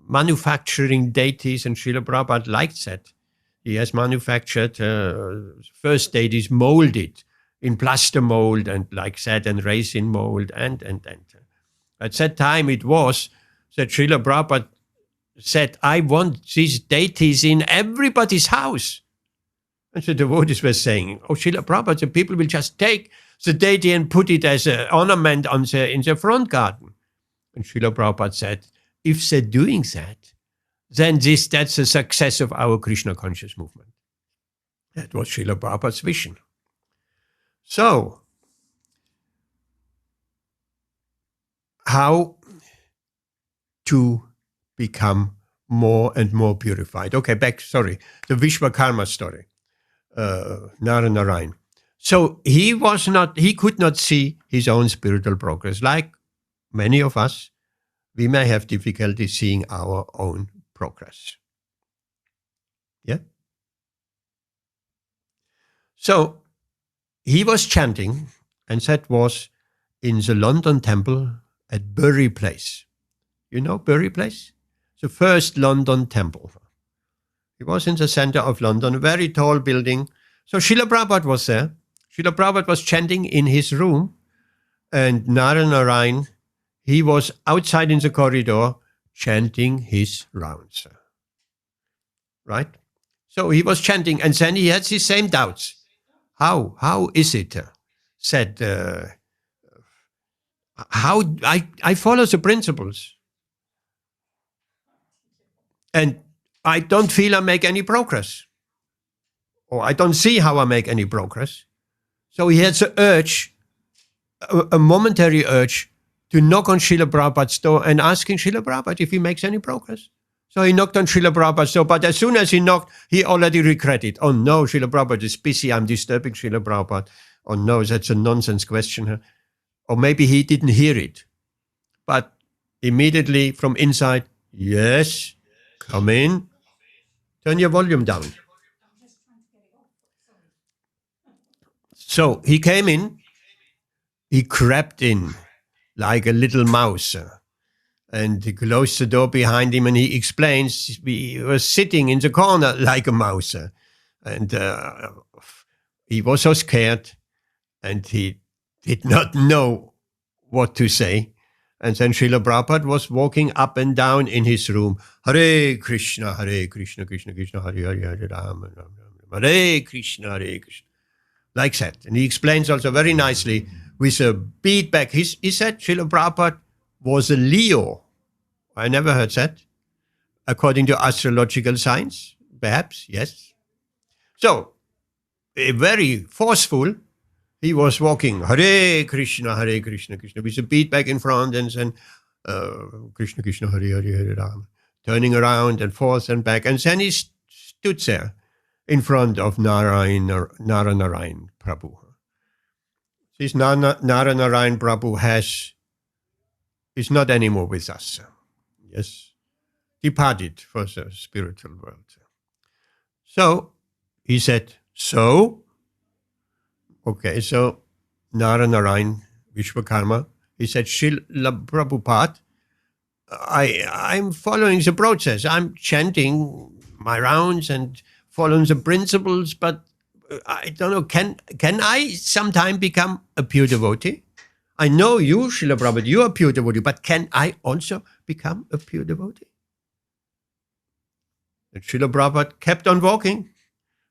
manufacturing deities, and Srila Prabhupada liked that. He has manufactured first deities molded in plaster mold and like that, and resin mold, and. At that time it was that Srila Prabhupada said, "I want these deities in everybody's house." And the devotees were saying, "Oh, Srila Prabhupada, the people will just take the deity and put it as an ornament in the front garden." And Srila Prabhupada said, "If they're doing that, then that's the success of our Krishna conscious movement." That was Srila Prabhupada's vision. So, how to become more and more purified? Okay, the Vishwakarma story, Narayan. So he could not see his own spiritual progress. Like many of us, we may have difficulty seeing our own progress. Yeah? So he was chanting, and that was in the London temple at Bury Place. You know Bury Place? The first London temple. It was in the center of London, a very tall building. So Srila Prabhupada was there. Srila Prabhupada was chanting in his room, and Narayan, he was outside in the corridor chanting his rounds. Right? So he was chanting, and then he had the same doubts. How is it? Said, how I follow the principles, and I don't feel I make any progress, or I don't see how I make any progress. So he had the urge, a momentary urge, to knock on Srila Prabhupada's door and asking Srila Prabhupada if he makes any progress. So he knocked on Srila Prabhupada's door, but as soon as he knocked, he already regretted. "Oh no, Srila Prabhupada is busy, I'm disturbing Srila Prabhupada. Oh no, that's a nonsense question." Or maybe he didn't hear it. But immediately from inside, "Yes, come in. Turn your volume down." So he came in, he crept in like a little mouse, and he closed the door behind him, and he explains he was sitting in the corner like a mouse, and he was so scared, and he did not know what to say. And then Srila Prabhupada was walking up and down in his room. "Hare Krishna, Krishna Krishna, Hare Hare, Hare Rama, Rama Rama, Hare Krishna, Hare Krishna." Like that. And he explains also very nicely with a beat back. He said Srila Prabhupada was a Leo. I never heard that. According to astrological science, perhaps, yes. So, very forceful. He was walking, Hare Krishna, Krishna, with a beat back in front, and then Krishna Krishna, Hare Hare, Hare Rama. turning around and forth and back. And then he stood there in front of Narayana Prabhu. This Narayana Prabhu is not anymore with us. Yes, departed for the spiritual world. So he said, so Narayana Vishwakarma, he said, Srila Prabhupada, I'm following the process. I'm chanting my rounds and following the principles, but I don't know, can I sometime become a pure devotee? I know you, Srila Prabhupada, you are a pure devotee, but can I also become a pure devotee? And Srila Prabhupada kept on walking.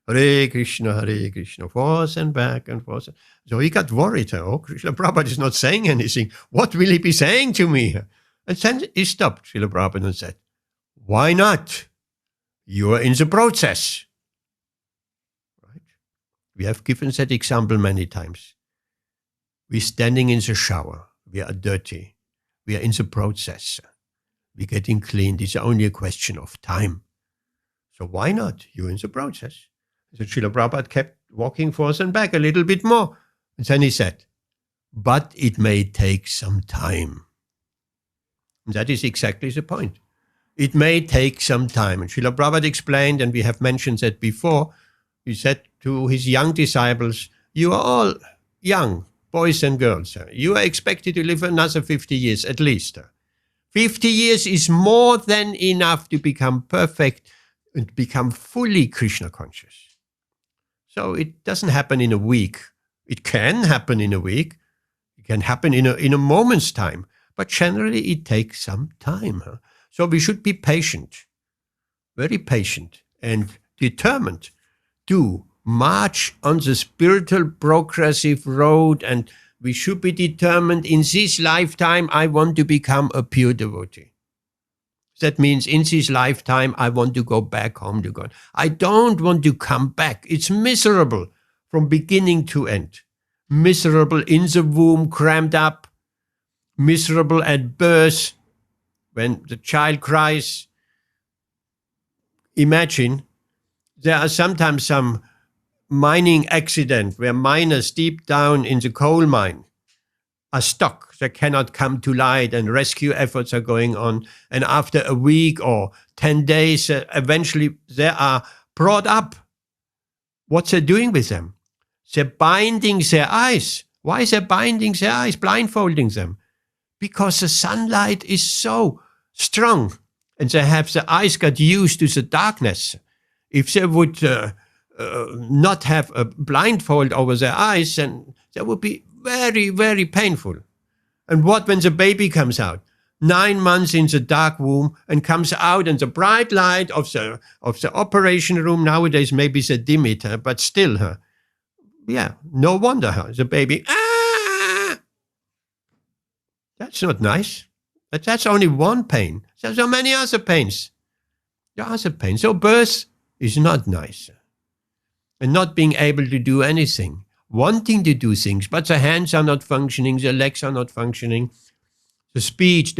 Hare Krishna, forth and back and forth. So he got worried. Oh, Srila Prabhupada is not saying anything. What will he be saying to me? And then he stopped, Srila Prabhupada, and said, why not? You are in the process. Right? We have given that example many times. We're standing in the shower. We are dirty. We are in the process. We're getting cleaned. It's only a question of time. So why not? You're in the process. So Srila Prabhupada kept walking forth and back a little bit more. And then he said, but it may take some time. And that is exactly the point. It may take some time. And Srila Prabhupada explained, and we have mentioned that before, he said to his young disciples, you are all young, boys and girls. You are expected to live another 50 years at least. 50 years is more than enough to become perfect and become fully Krishna conscious. So it doesn't happen in a week. It can happen in a week. It can happen in a moment's time. But generally it takes some time. So we should be patient, very patient and determined to march on the spiritual progressive road, and we should be determined in this lifetime I want to become a pure devotee. That means in this lifetime I want to go back home to God. I don't want to come back. It's miserable from beginning to end. Miserable in the womb, crammed up. Miserable at birth when the child cries. Imagine there are sometimes some mining accident where miners deep down in the coal mine are stuck. They cannot come to light and rescue efforts are going on. And after a week or 10 days, eventually they are brought up. What's they doing with them? They're binding their eyes. Why is they binding their eyes, blindfolding them? Because the sunlight is so strong and they have the eyes got used to the darkness. If they would not have a blindfold over their eyes, then that would be very, very painful. And what when the baby comes out? 9 months in the dark womb and comes out in the bright light of the operation room. Nowadays maybe they dim it, but still, no wonder the baby, that's not nice. But that's only one pain. There's so many other pains. There are other pains. So birth is not nice. And not being able to do anything. Wanting to do things, but the hands are not functioning, the legs are not functioning. The speech,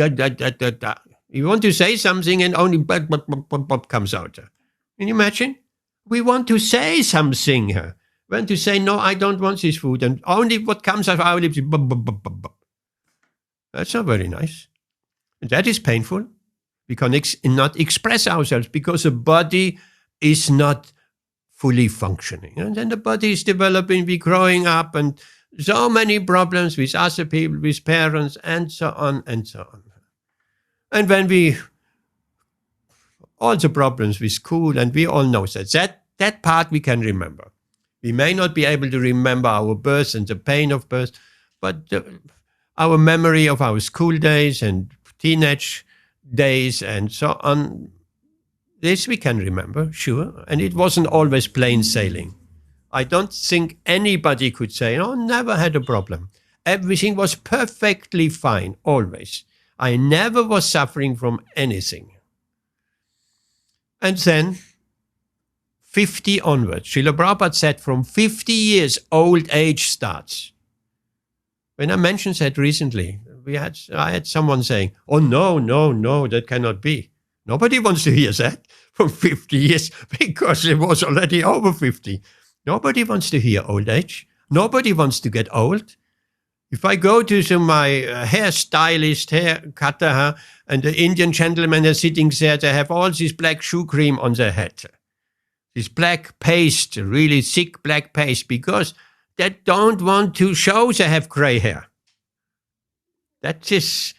You want to say something and only comes out. Can you imagine? We want to say something. We want to say, no, I don't want this food. And only what comes out of our lips is That's not very nice. And that is painful. We cannot express ourselves because the body is not fully functioning. And then the body is developing, we're growing up, and so many problems with other people, with parents, and so on and so on. And when all the problems with school, and we all know that part we can remember. We may not be able to remember our birth and the pain of birth, but our memory of our school days and teenage days and so on, this we can remember, sure. And it wasn't always plain sailing. I don't think anybody could say, oh, never had a problem. Everything was perfectly fine, always. I never was suffering from anything. And then, 50 onwards, Srila Prabhupada said from 50 years, old age starts. When I mentioned that recently, I had someone saying, oh, no, that cannot be. Nobody wants to hear that from 50 years because it was already over 50. Nobody wants to hear old age. Nobody wants to get old. If I go to my hairstylist, hair cutter, and the Indian gentlemen are sitting there, they have all this black shoe cream on their head. This black paste, really thick black paste, because they don't want to show they have gray hair. That is,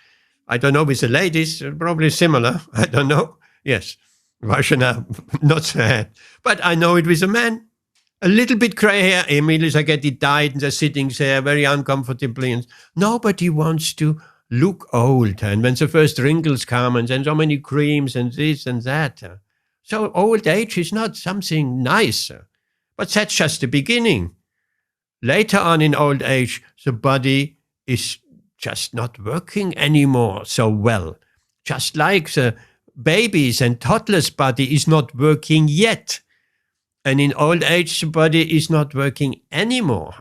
I don't know with the ladies, probably similar. I don't know. Yes, Russian are not so bad. But I know it with a man. A little bit gray hair, immediately they get it dyed and they're sitting there very uncomfortably. And nobody wants to look old. And when the first wrinkles come and then so many creams and this and that. So old age is not something nice. But that's just the beginning. Later on in old age, the body is just not working anymore so well. Just like the baby's and toddler's body is not working yet. And in old age, the body is not working anymore.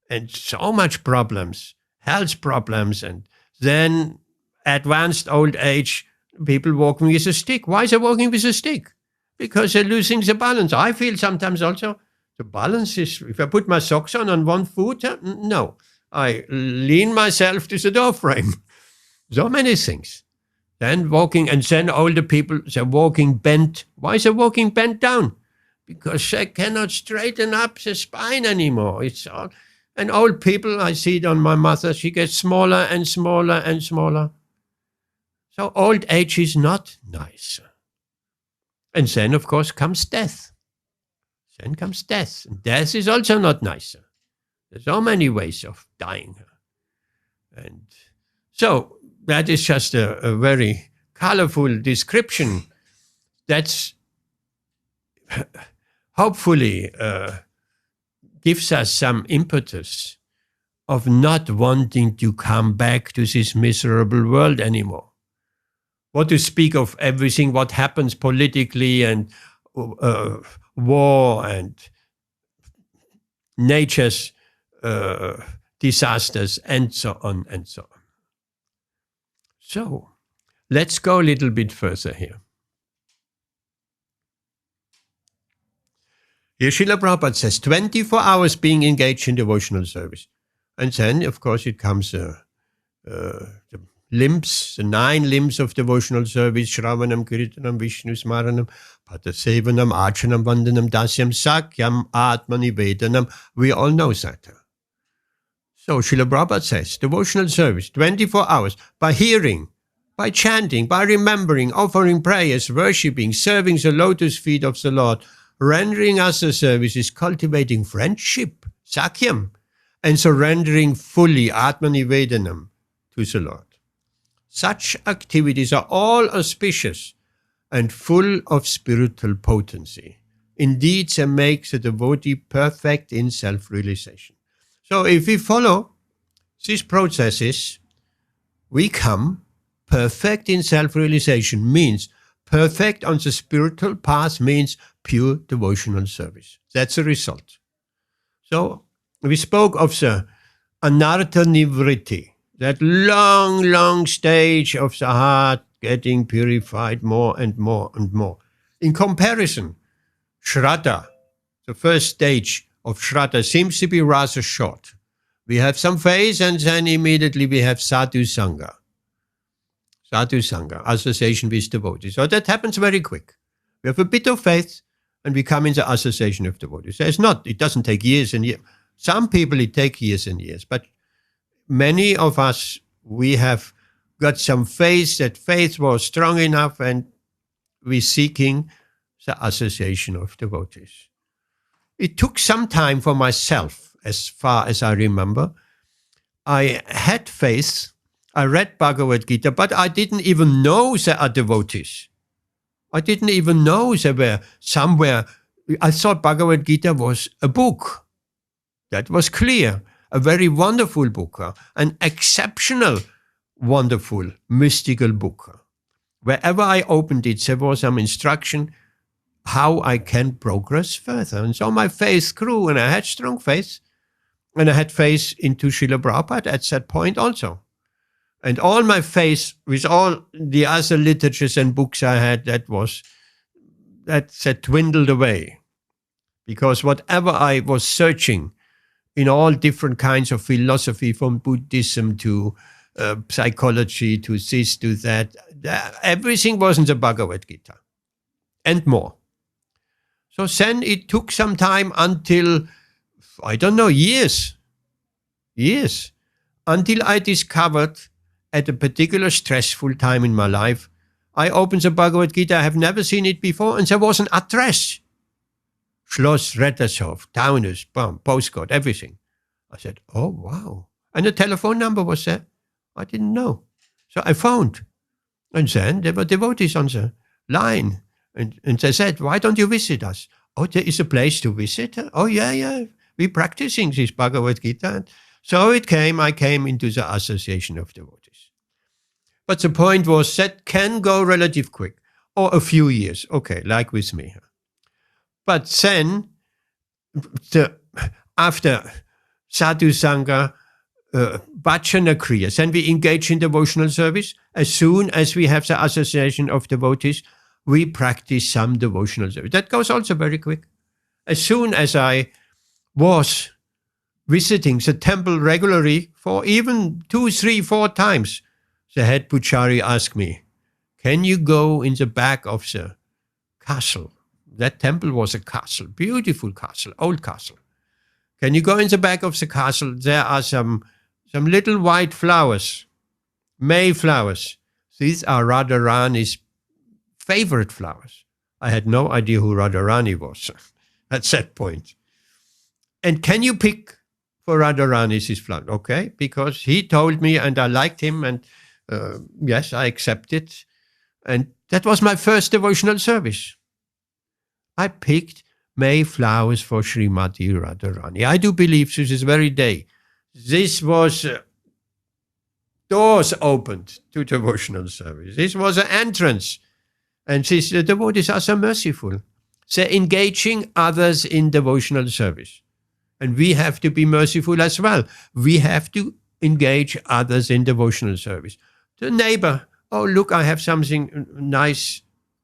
And so much problems, health problems, and then advanced old age, people walking with a stick. Why is they walking with a stick? Because they're losing the balance. I feel sometimes also the balance is, if I put my socks on one foot, no. I lean myself to the door frame. So many things. Then walking, and then older people, they're walking bent. Why is they walking bent down? Because they cannot straighten up the spine anymore. It's all, and old people, I see it on my mother, she gets smaller and smaller and smaller. So old age is not nice. And then, of course, comes death. Then comes death. And death is also not nice. There's so many ways of dying. And so that is just a very colorful description that's hopefully gives us some impetus of not wanting to come back to this miserable world anymore. What to speak of everything, what happens politically and war and nature's disasters and so on and so on. So let's go a little bit further here. Here Srila Prabhupada says 24 hours being engaged in devotional service. And then, of course, it comes the limbs, the 9 limbs of devotional service, Shravanam, Kirtanam, Vishnu Smaranam, Patasevanam, Archanam, Vandanam, Dasyam, Sakyam, Atmani, Vedanam. We all know that. So Srila Prabhupada says, devotional service, 24 hours, by hearing, by chanting, by remembering, offering prayers, worshipping, serving the lotus feet of the Lord, rendering us a service is cultivating friendship, Sakyam, and surrendering fully, Atmani Vedanam, to the Lord. Such activities are all auspicious and full of spiritual potency. Indeed, they make the devotee perfect in self-realization. So if we follow these processes, we come perfect in self-realization, means perfect on the spiritual path, means pure devotional service. That's the result. So we spoke of the anartha nivritti, that long, long stage of the heart getting purified more and more and more. In comparison, Shraddha, the first stage of Shraddha, seems to be rather short. We have some phase and then immediately we have sadhu sangha. Sadhu sangha, association with devotees. So that happens very quick. We have a bit of faith and we come in the association of devotees. It doesn't take years and years. Some people it takes years and years, but many of us, we have got some faith, that faith was strong enough and we're seeking the association of devotees. It took some time for myself, as far as I remember. I had faith, I read Bhagavad Gītā, but I didn't even know there are devotees. I didn't even know there were somewhere. I thought Bhagavad Gītā was a book. That was clear. A very wonderful book, an exceptional, wonderful, mystical book. Wherever I opened it, there was some instruction how I can progress further. And so my faith grew, and I had strong faith. And I had faith into Srila Prabhupada at that point also. And all my faith, with all the other literatures and books I had, that dwindled away. Because whatever I was searching in all different kinds of philosophy, from Buddhism to psychology to this to that, everything was in the Bhagavad Gītā and more. So then it took some time until, I don't know, years, until I discovered at a particular stressful time in my life, I opened the Bhagavad Gītā, I have never seen it before, and there was an address. Schloss Rettershof, Taunus, Passcode, everything. I said, oh, wow. And the telephone number was there. I didn't know. So I phoned. And then there were devotees on the line. And they said, why don't you visit us? Oh, there is a place to visit? Oh, yeah. We're practicing this Bhagavad Gītā. So I came into the association of devotees. But the point was that can go relative quick, or a few years. Okay, like with me. But then, after Sadhu Sangha, Bhajana Kriya, then we engage in devotional service. As soon as we have the association of devotees, we practice some devotional service. That goes also very quick. As soon as I was visiting the temple regularly for even 2, 3, 4 times, the head puchari asked me, can you go in the back of the castle? That temple was a castle, beautiful castle, old castle. Can you go in the back of the castle? There are some little white flowers, May flowers. These are Radharani's favorite flowers. I had no idea who Radharani was at that point. And can you pick for Radharani his flower? Okay, because he told me and I liked him, and yes, I accepted. And that was my first devotional service. I picked May flowers for Srimati Radharani. I do believe to this very day, this was doors opened to devotional service. This was an entrance. And the devotees are so merciful. They're engaging others in devotional service. And we have to be merciful as well. We have to engage others in devotional service. The neighbor, oh, look, I have something nice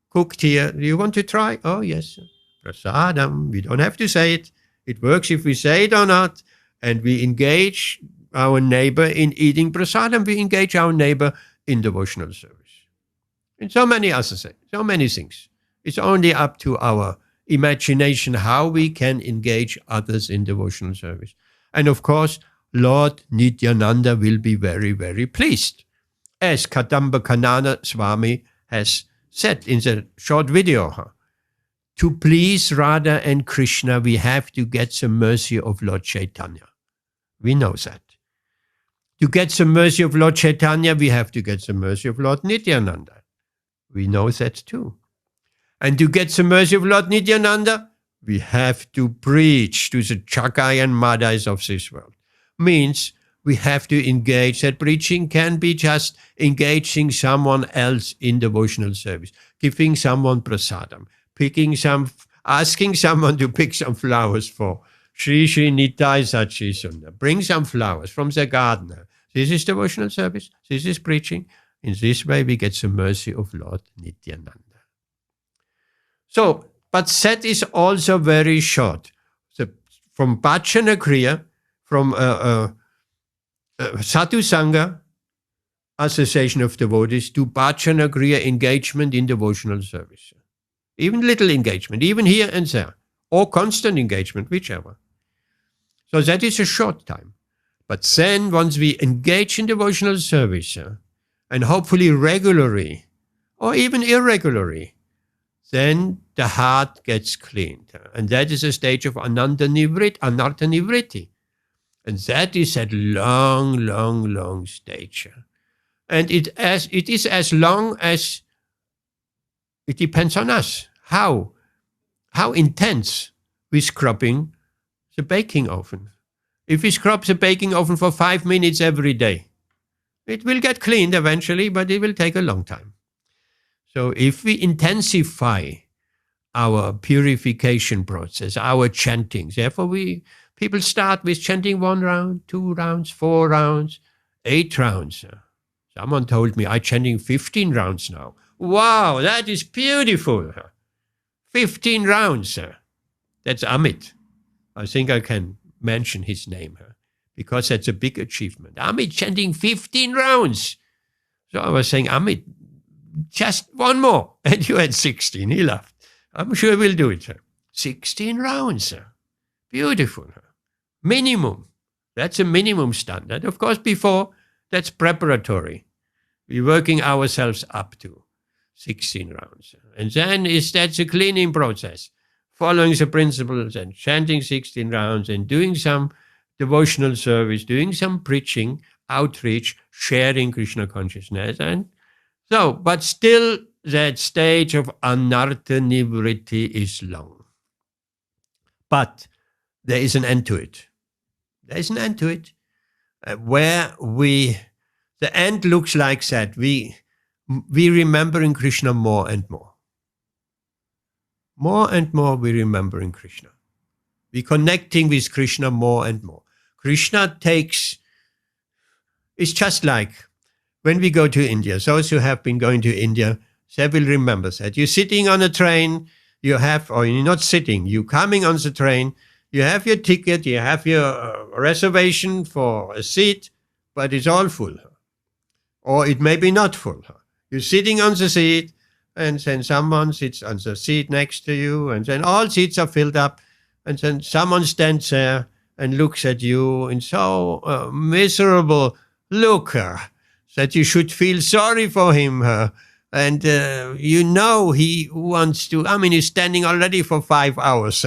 cooked here. Do you want to try? Oh, yes. Prasadam. We don't have to say it. It works if we say it or not. And we engage our neighbor in eating prasadam. We engage our neighbor in devotional service. And so many other things, so many things. It's only up to our imagination how we can engage others in devotional service. And of course, Lord Nityananda will be very, very pleased. As Kadamba Kanana Swami has said in the short video, to please Radha and Krishna, we have to get the mercy of Lord Chaitanya. We know that. To get the mercy of Lord Chaitanya, we have to get the mercy of Lord Nityananda. We know that too. And to get the mercy of Lord Nityananda, we have to preach to the Chakai and Madhais of this world. Means we have to engage. That preaching can be just engaging someone else in devotional service, giving someone prasadam, asking someone to pick some flowers for Shri Shri Nitai Sachi Sundar. Bring some flowers from the gardener. This is devotional service. This is preaching. In this way, we get the mercy of Lord Nityananda. So, but that is also very short. From Bhajana Kriya, from Sadhu Sangha, association of devotees, to Bhajana Kriya, engagement in devotional service. Even little engagement, even here and there, or constant engagement, whichever. So that is a short time. But then once we engage in devotional service, and hopefully regularly, or even irregularly, then the heart gets cleaned. And that is a stage of anartha nivritti. And that is that long stage. And it is as long as it depends on us. How intense we scrubbing the baking oven. If we scrub the baking oven for 5 minutes every day, it will get cleaned eventually, but it will take a long time. So if we intensify our purification process, our chanting, therefore people start with chanting 1 round, 2 rounds, 4 rounds, 8 rounds. Someone told me I'm chanting 15 rounds now. Wow, that is beautiful. 15 rounds. That's Amit. I think I can mention his name because that's a big achievement. Amit chanting 15 rounds. So I was saying, Amit, just one more. And you had 16. He laughed. I'm sure we'll do it. 16 rounds. Beautiful. Minimum. That's a minimum standard. Of course, before, that's preparatory. We're working ourselves up to 16 rounds. And then that's a cleaning process, following the principles and chanting 16 rounds and doing some devotional service, doing some preaching, outreach, sharing Krishna consciousness. And so, but still that stage of anartha nivritti is long. But there is an end to it. There is an end to it where the end looks like that. We remembering Krishna more and more. More and more we remembering Krishna. We connecting with Krishna more and more. Krishna it's just like when we go to India. Those who have been going to India, they will remember that. You're sitting on a train, or you're not sitting, you're coming on the train, you have your ticket, you have your reservation for a seat, but it's all full. Or it may be not full. You're sitting on the seat, and then someone sits on the seat next to you, and then all seats are filled up, and then someone stands there and looks at you in so miserable look that you should feel sorry for him. And he wants to, he's standing already for 5 hours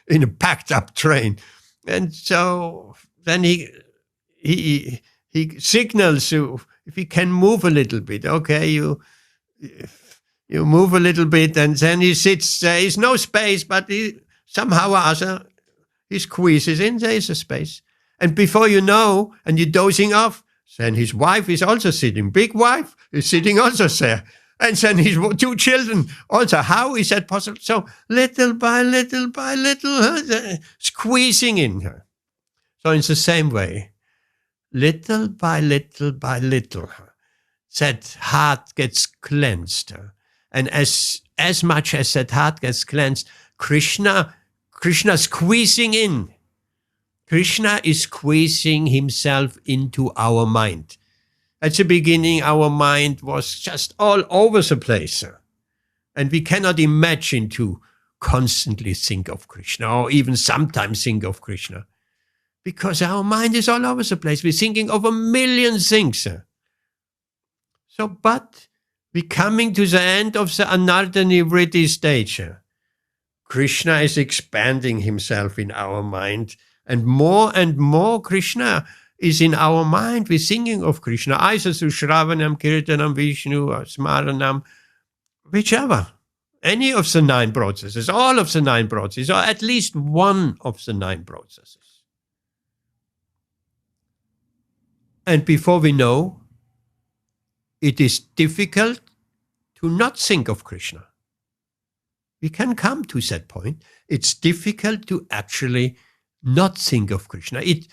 in a packed up train. And so then he signals you if he can move a little bit. Okay, you move a little bit, and then he sits. There is no space, but somehow or other he squeezes in. There is a space, and before you know, and you're dozing off, then his wife is also sitting. Big wife is sitting also there, and then his 2 children also. How is that possible? So little by little by little, squeezing in her. So in the same way, little by little by little, that heart gets cleansed. And as much as that heart gets cleansed, Krishna squeezing in. Krishna is squeezing himself into our mind. At the beginning, our mind was just all over the place. And we cannot imagine to constantly think of Krishna, or even sometimes think of Krishna, because our mind is all over the place. We're thinking of a million things. So, but we're coming to the end of the anartha nivritti stage. Krishna is expanding himself in our mind, and more Krishna is in our mind. We're thinking of Krishna, either through Shravanam, Kirtanam, Vishnu, or Smaranam, whichever. Any of the 9 processes, all of the 9 processes, or at least one of the 9 processes. And before we know, it is difficult to not think of Krishna. We can come to that point. It's difficult to actually not think of Krishna. It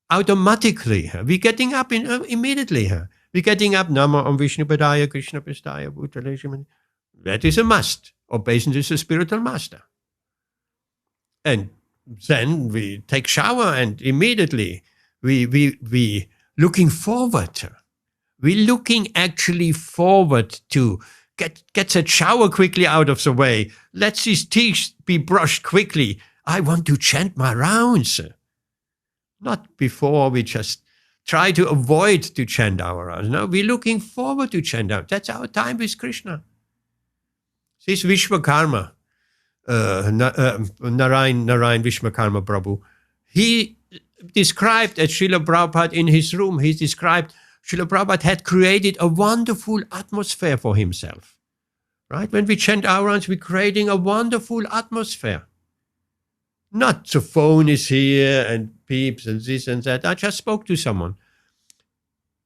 automatically, we're getting up immediately. We're getting up, Namo Om Vishnu Padaya Krishna Pastaya Bhuta. That is a must. Obeisance is a spiritual master. And then we take shower, and immediately we looking forward. We're looking actually forward to get that shower quickly out of the way. Let these teeth be brushed quickly. I want to chant my rounds. Not before we just try to avoid to chant our rounds. No, we're looking forward to chant out. That's our time with Krishna. This Vishwakarma, Narayan Vishwakarma Prabhu, he described at Srila Prabhupada in his room, he described Srila Prabhupada had created a wonderful atmosphere for himself. Right? When we chant our rounds, we're creating a wonderful atmosphere. Not the phone is here and peeps and this and that. I just spoke to someone.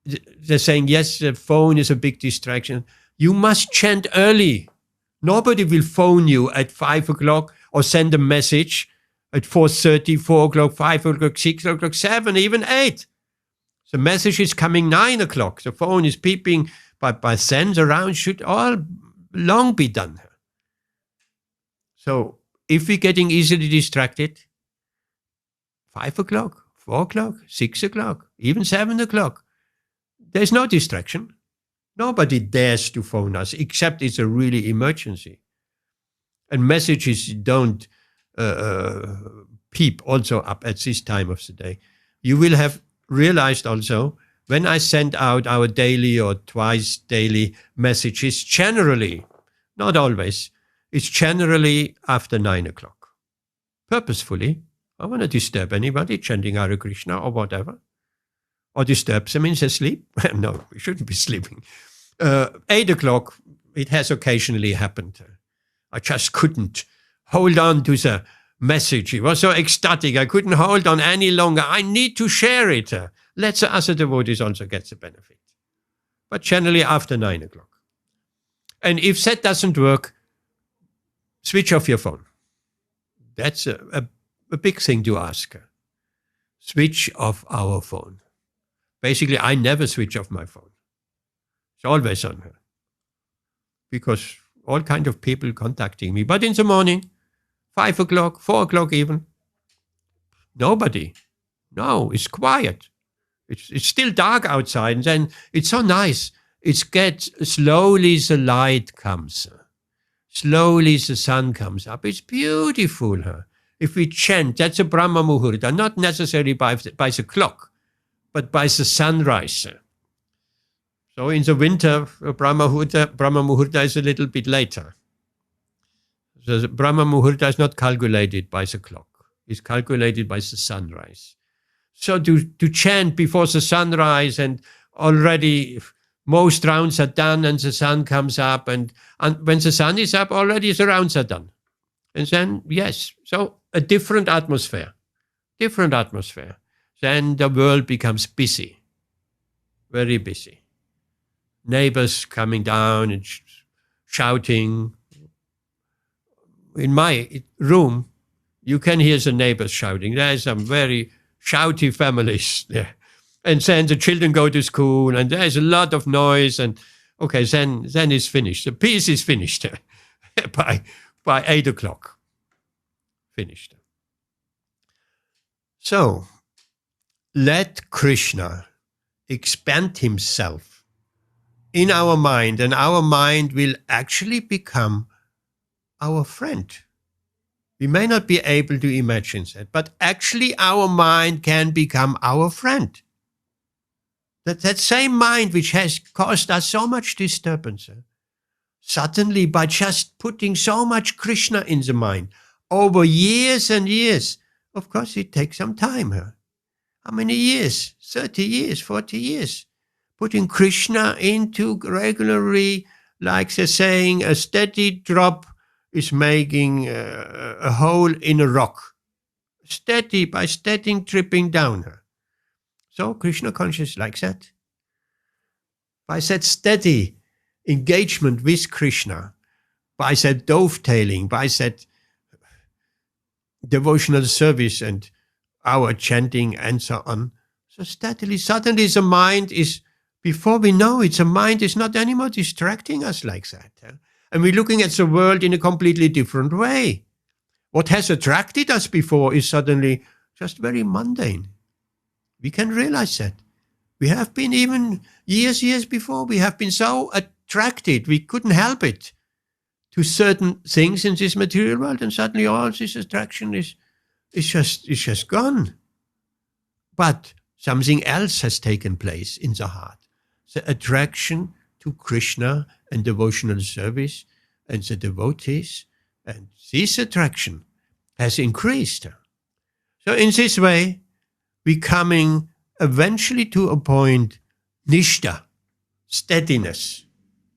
They're saying, yes, the phone is a big distraction. You must chant early. Nobody will phone you at 5 o'clock or send a message at 4:30, 4 o'clock, 5 o'clock, 6 o'clock, 7, even 8. The message is coming 9 o'clock. The phone is beeping by sense around, should all long be done. So if we're getting easily distracted, 5 o'clock, 4 o'clock, 6 o'clock, even 7 o'clock, there's no distraction. Nobody dares to phone us except it's a really emergency. And messages don't peep also up at this time of the day. You will have realized also, when I send out our daily or twice daily messages, generally, not always, it's generally after 9 o'clock. Purposefully. I want to disturb anybody chanting Hare Krishna or whatever. Or disturb them in their sleep. No, we shouldn't be sleeping. 8 o'clock, it has occasionally happened. I just couldn't hold on to the message. It was so ecstatic. I couldn't hold on any longer. I need to share it. Let the other devotees also get the benefit. But generally after 9 o'clock. And if that doesn't work, switch off your phone. That's a big thing to ask. Switch off our phone. Basically, I never switch off my phone. It's always on. Because all kind of people contacting me. But in the morning, 5 o'clock, 4 o'clock even, nobody. No, it's quiet. It's still dark outside, and then it's so nice. Slowly the light comes. Slowly the sun comes up. It's beautiful. If we chant, that's a Brahma Muhurta, not necessarily by the clock, but by the sunrise. So in the winter, Brahma Muhurta is a little bit later. So the Brahma Muhurta is not calculated by the clock. It's calculated by the sunrise. So to chant before the sunrise, and already most rounds are done and the sun comes up, and when the sun is up, already the rounds are done. And then, yes, so a different atmosphere. Then the world becomes busy, very busy. Neighbors coming down and shouting. In my room, you can hear the neighbors shouting. There are some very shouty families there. And then the children go to school, and there's a lot of noise. And okay, then it's finished. The piece is finished by 8 o'clock. Finished. So, let Krishna expand himself in our mind, and our mind will actually become our friend. We may not be able to imagine that, but actually our mind can become our friend. That same mind which has caused us so much disturbance, suddenly by just putting so much Krishna in the mind, over years and years, of course it takes some time. How many years? 30 years, 40 years. Putting Krishna into regularly, like they're saying, a steady drop is making a hole in a rock. Steady by steady tripping down. So Krishna conscious like that. By that steady engagement with Krishna, by that dovetailing, by that devotional service and our chanting and so on. So steadily, suddenly the mind is, before we know it, the mind is not anymore distracting us like that. And we're looking at the world in a completely different way. What has attracted us before is suddenly just very mundane. We can realize that. We have been even years before, we have been so attracted, we couldn't help it, to certain things in this material world, and suddenly all this attraction is just gone. But something else has taken place in the heart. The attraction to Krishna and devotional service and the devotees, and this attraction has increased. So in this way, we're coming eventually to a point, nistha, steadiness.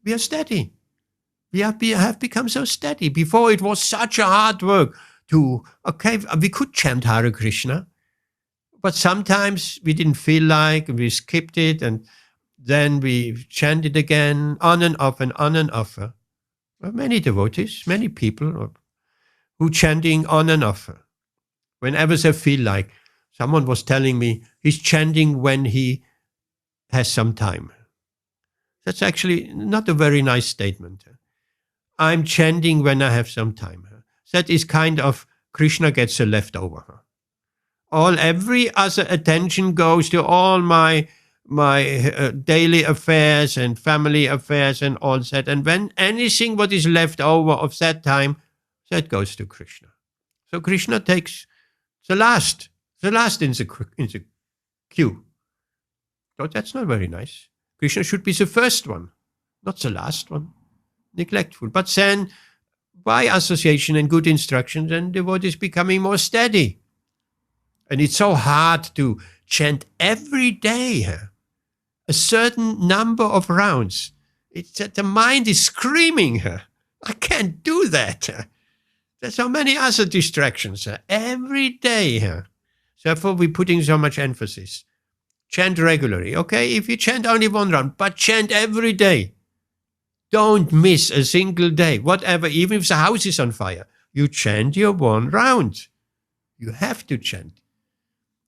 We are steady. We have become so steady. Before it was such a hard work we could chant Hare Krishna, but sometimes we didn't feel like, we skipped it, and then we chanted again, on and off and on and off. Many devotees, many people who chanting on and off. Whenever they feel like. Someone was telling me he's chanting when he has some time. That's actually not a very nice statement. I'm chanting when I have some time. That is kind of Krishna gets a leftover. Every other attention goes to all my daily affairs and family affairs and all that. And when anything what is left over of that time, that goes to Krishna. So Krishna takes the last in the queue. So that's not very nice. Krishna should be the first one, not the last one. Neglectful. But then, by association and good instruction, then devotee is becoming more steady. And it's so hard to chant every day a certain number of rounds. It's that the mind is screaming. I can't do that. There's so many other distractions every day. Therefore, we're putting so much emphasis. Chant regularly. Okay, if you chant only one round, but chant every day. Don't miss a single day. Whatever, even if the house is on fire, you chant your one round. You have to chant.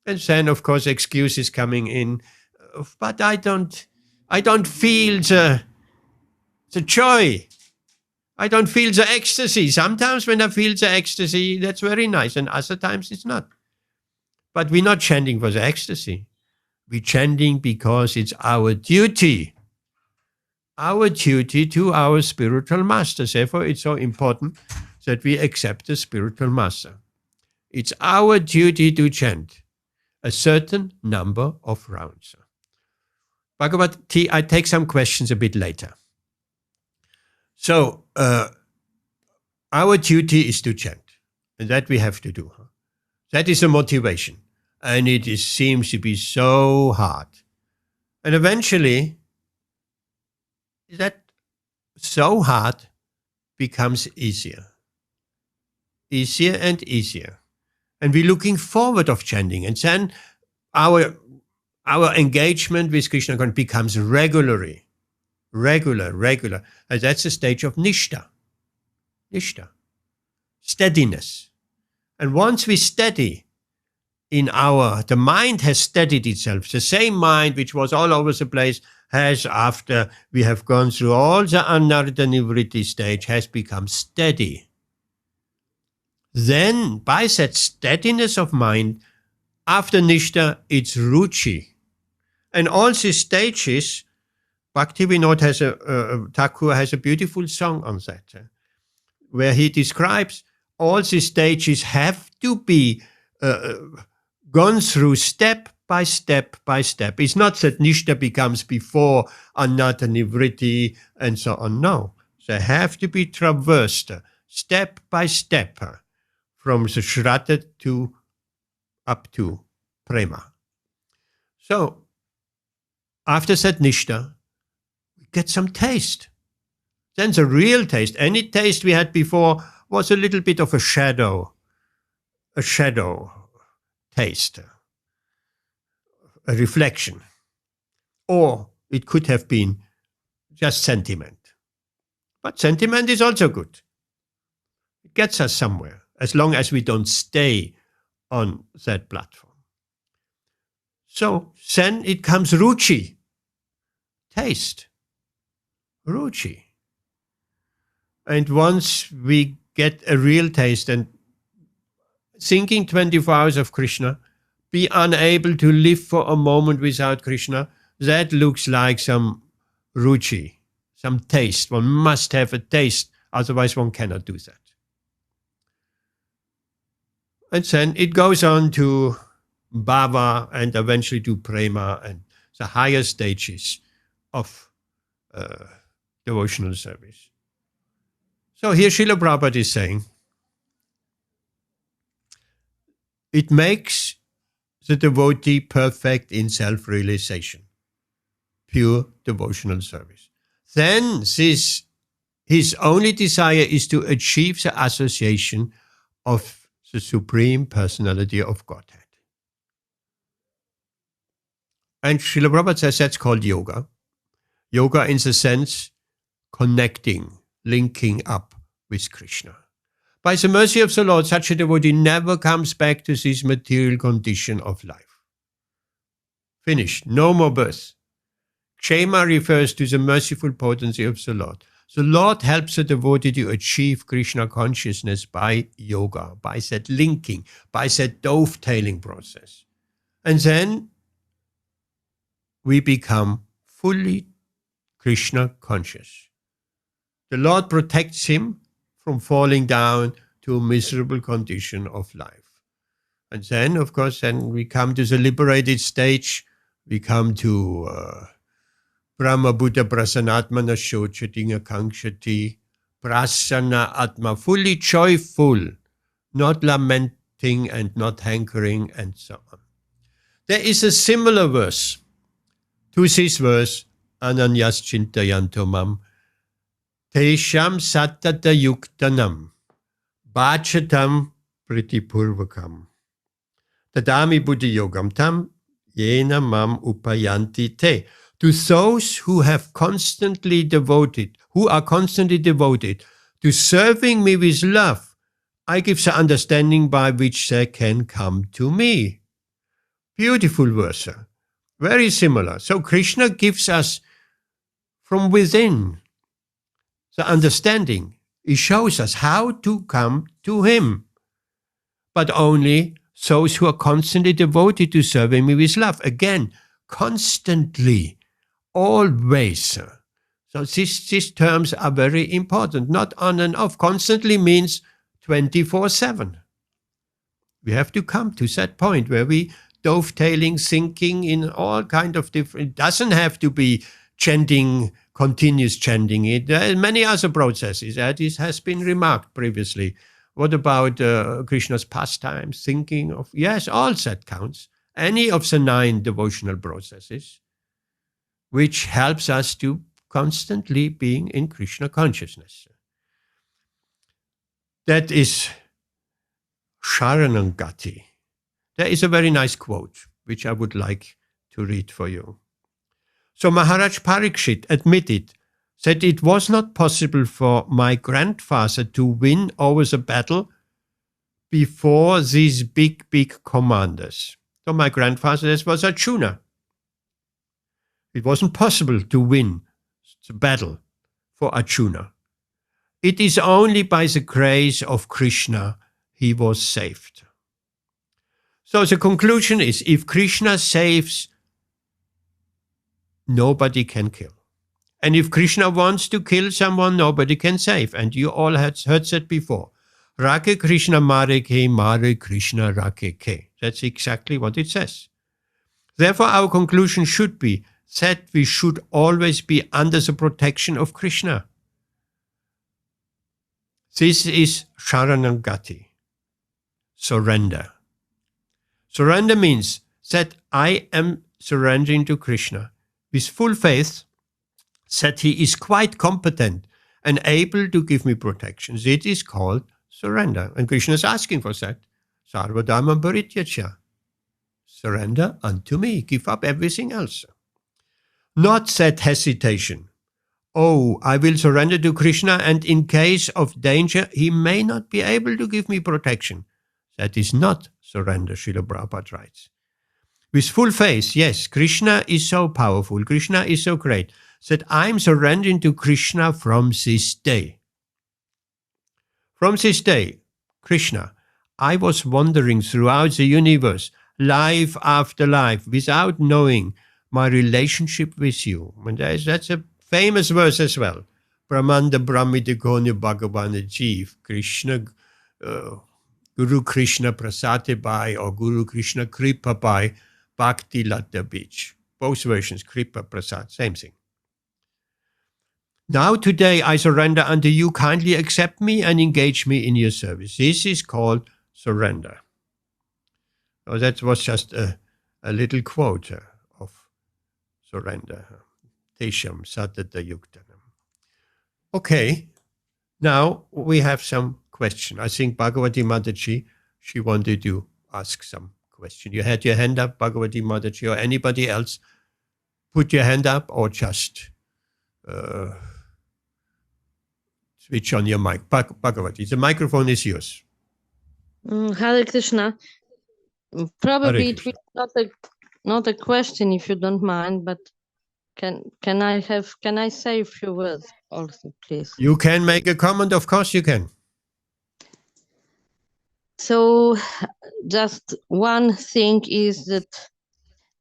And then, of course, excuses coming in. But I don't feel the joy. I don't feel the ecstasy. Sometimes when I feel the ecstasy, that's very nice. And other times it's not. But we're not chanting for the ecstasy. We're chanting because it's our duty. Our duty to our spiritual master. Therefore, it's so important that we accept the spiritual master. It's our duty to chant a certain number of rounds. Bhagavad Gītā, I take some questions a bit later. So, our duty is to chant, and that we have to do. That is a motivation, and seems to be so hard. And eventually, that so hard becomes easier. Easier and easier. And we're looking forward of chanting. And then our engagement with Krishna becomes regular. And that's the stage of nistha. Steadyness. And once we steady the mind has steadied itself. The same mind which was all over the place has, after we have gone through all the anartha nivritti stage, has become steady. Then, by that steadiness of mind, after nistha, it's ruci. And all these stages, Bhaktivinoda Thakur has a beautiful song on that, where he describes all these stages have to be gone through step by step by step. It's not that nistha becomes before anartha nivritti and so on. No, they have to be traversed step by step from the shraddha to up to prema. So, after that nistha, we get some taste. Then the real taste. Any taste we had before was a little bit of a shadow taste, a reflection. Or it could have been just sentiment. But sentiment is also good. It gets us somewhere, as long as we don't stay on that platform. So then it comes ruci, taste, ruci. And once we get a real taste, and thinking 24 hours of Krishna, be unable to live for a moment without Krishna, that looks like some ruci, some taste. One must have a taste, otherwise one cannot do that. And then it goes on to bhava and eventually to prema and the higher stages of devotional service. So here Srila Prabhupada is saying, it makes the devotee perfect in self-realization, pure devotional service. Then his only desire is to achieve the association of the Supreme Personality of Godhead. And Srila Prabhupada says that's called yoga. Yoga in the sense connecting, linking up with Krishna. By the mercy of the Lord, such a devotee never comes back to this material condition of life. Finished. No more birth. Kshema refers to the merciful potency of the Lord. The Lord helps the devotee to achieve Krishna consciousness by yoga, by that linking, by that dovetailing process. And then we become fully Krishna conscious. The Lord protects him from falling down to a miserable condition of life. And then, of course, then we come to the liberated stage. We come to brahma buddha prasanatmana shochatinga kankshati, prasana atma, fully joyful, not lamenting and not hankering, and so on. There is a similar verse to this verse, ananyas chintayanto mam, tesham sattata yuktanam, bhajatam pritipurvakam, tadami buddhi yogam tam, yena mam upayanti te. To those who are constantly devoted to serving me with love, I give the understanding by which they can come to me. Beautiful verse. Very similar. So Krishna gives us from within the understanding. He shows us how to come to him. But only those who are constantly devoted to serving me with love. Again, constantly. Always. So these terms are very important. Not on and off. Constantly means 24/7. We have to come to that point where we dovetailing, thinking in all kind of different. It doesn't have to be chanting, continuous chanting. There are many other processes. This has been remarked previously. What about Krishna's pastimes? Thinking of, yes, all that counts. Any of the 9 devotional processes, which helps us to constantly being in Krishna consciousness. That is Saranagati. There is a very nice quote, which I would like to read for you. So Maharaj Parikshit admitted that it was not possible for my grandfather to win over the battle before these big commanders. So my grandfather, this was Arjuna. It wasn't possible to win the battle for Arjuna. It is only by the grace of Krishna he was saved. So the conclusion is, if Krishna saves, nobody can kill. And if Krishna wants to kill someone, nobody can save. And you all had heard that before. Rake Krishna mare Krishna rake ke. That's exactly what it says. Therefore, our conclusion should be that we should always be under the protection of Krishna. This is Saranagati, surrender. Surrender means that I am surrendering to Krishna with full faith that he is quite competent and able to give me protection. It is called surrender. And Krishna is asking for that. Sarvadharma parityaja. Surrender unto me. Give up everything else. Not that hesitation. Oh, I will surrender to Krishna, and in case of danger, he may not be able to give me protection. That is not surrender, Srila Prabhupada writes. With full faith, yes, Krishna is so powerful, Krishna is so great, that I'm surrendering to Krishna from this day. From this day, Krishna, I was wandering throughout the universe, life after life, without knowing my relationship with you. And that's a famous verse as well. Brahmanda Brahmita Gonu Bhagavana Jeev, Krishna, Guru Krishna Prasate Bhai or Guru Krishna Kripa Bhai, Bhakti Latta Beach. Both versions, Kripa, Prasad, same thing. Now today I surrender unto you, kindly accept me and engage me in your service. This is called surrender. So that was just a little quote of surrender. Tesham Sattata Yuktanam. Okay, now we have some question. I think Bhagavati Mataji, she wanted to ask some question. You had your hand up, Bhagavati Mataji, or anybody else? Put your hand up or just switch on your mic. Bhagavati, the microphone is yours. Hare Krishna. Probably Hare it will not a question if you don't mind, but Can I say a few words also, please? You can make a comment, of course you can. So just one thing is that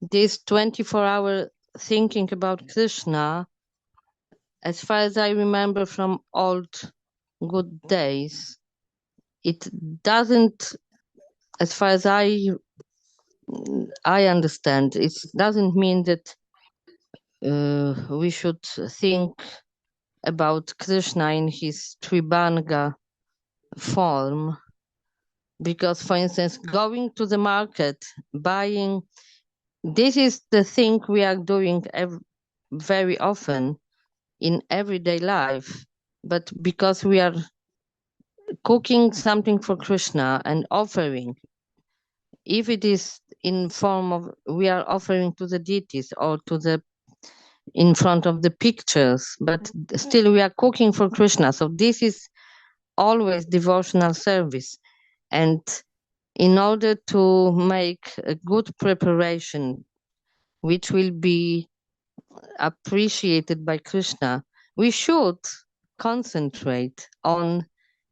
this 24-hour thinking about Krishna, as far as I remember from old good days, it doesn't, as far as I understand, it doesn't mean that we should think about Krishna in his Tribhanga form, because, for instance, going to the market, buying, this is the thing we are doing very often in everyday life, but because we are cooking something for Krishna and offering, if it is in form of we are offering to the deities or to the in front of the pictures, but still we are cooking for Krishna. So this is always devotional service. And in order to make a good preparation, which will be appreciated by Krishna, we should concentrate on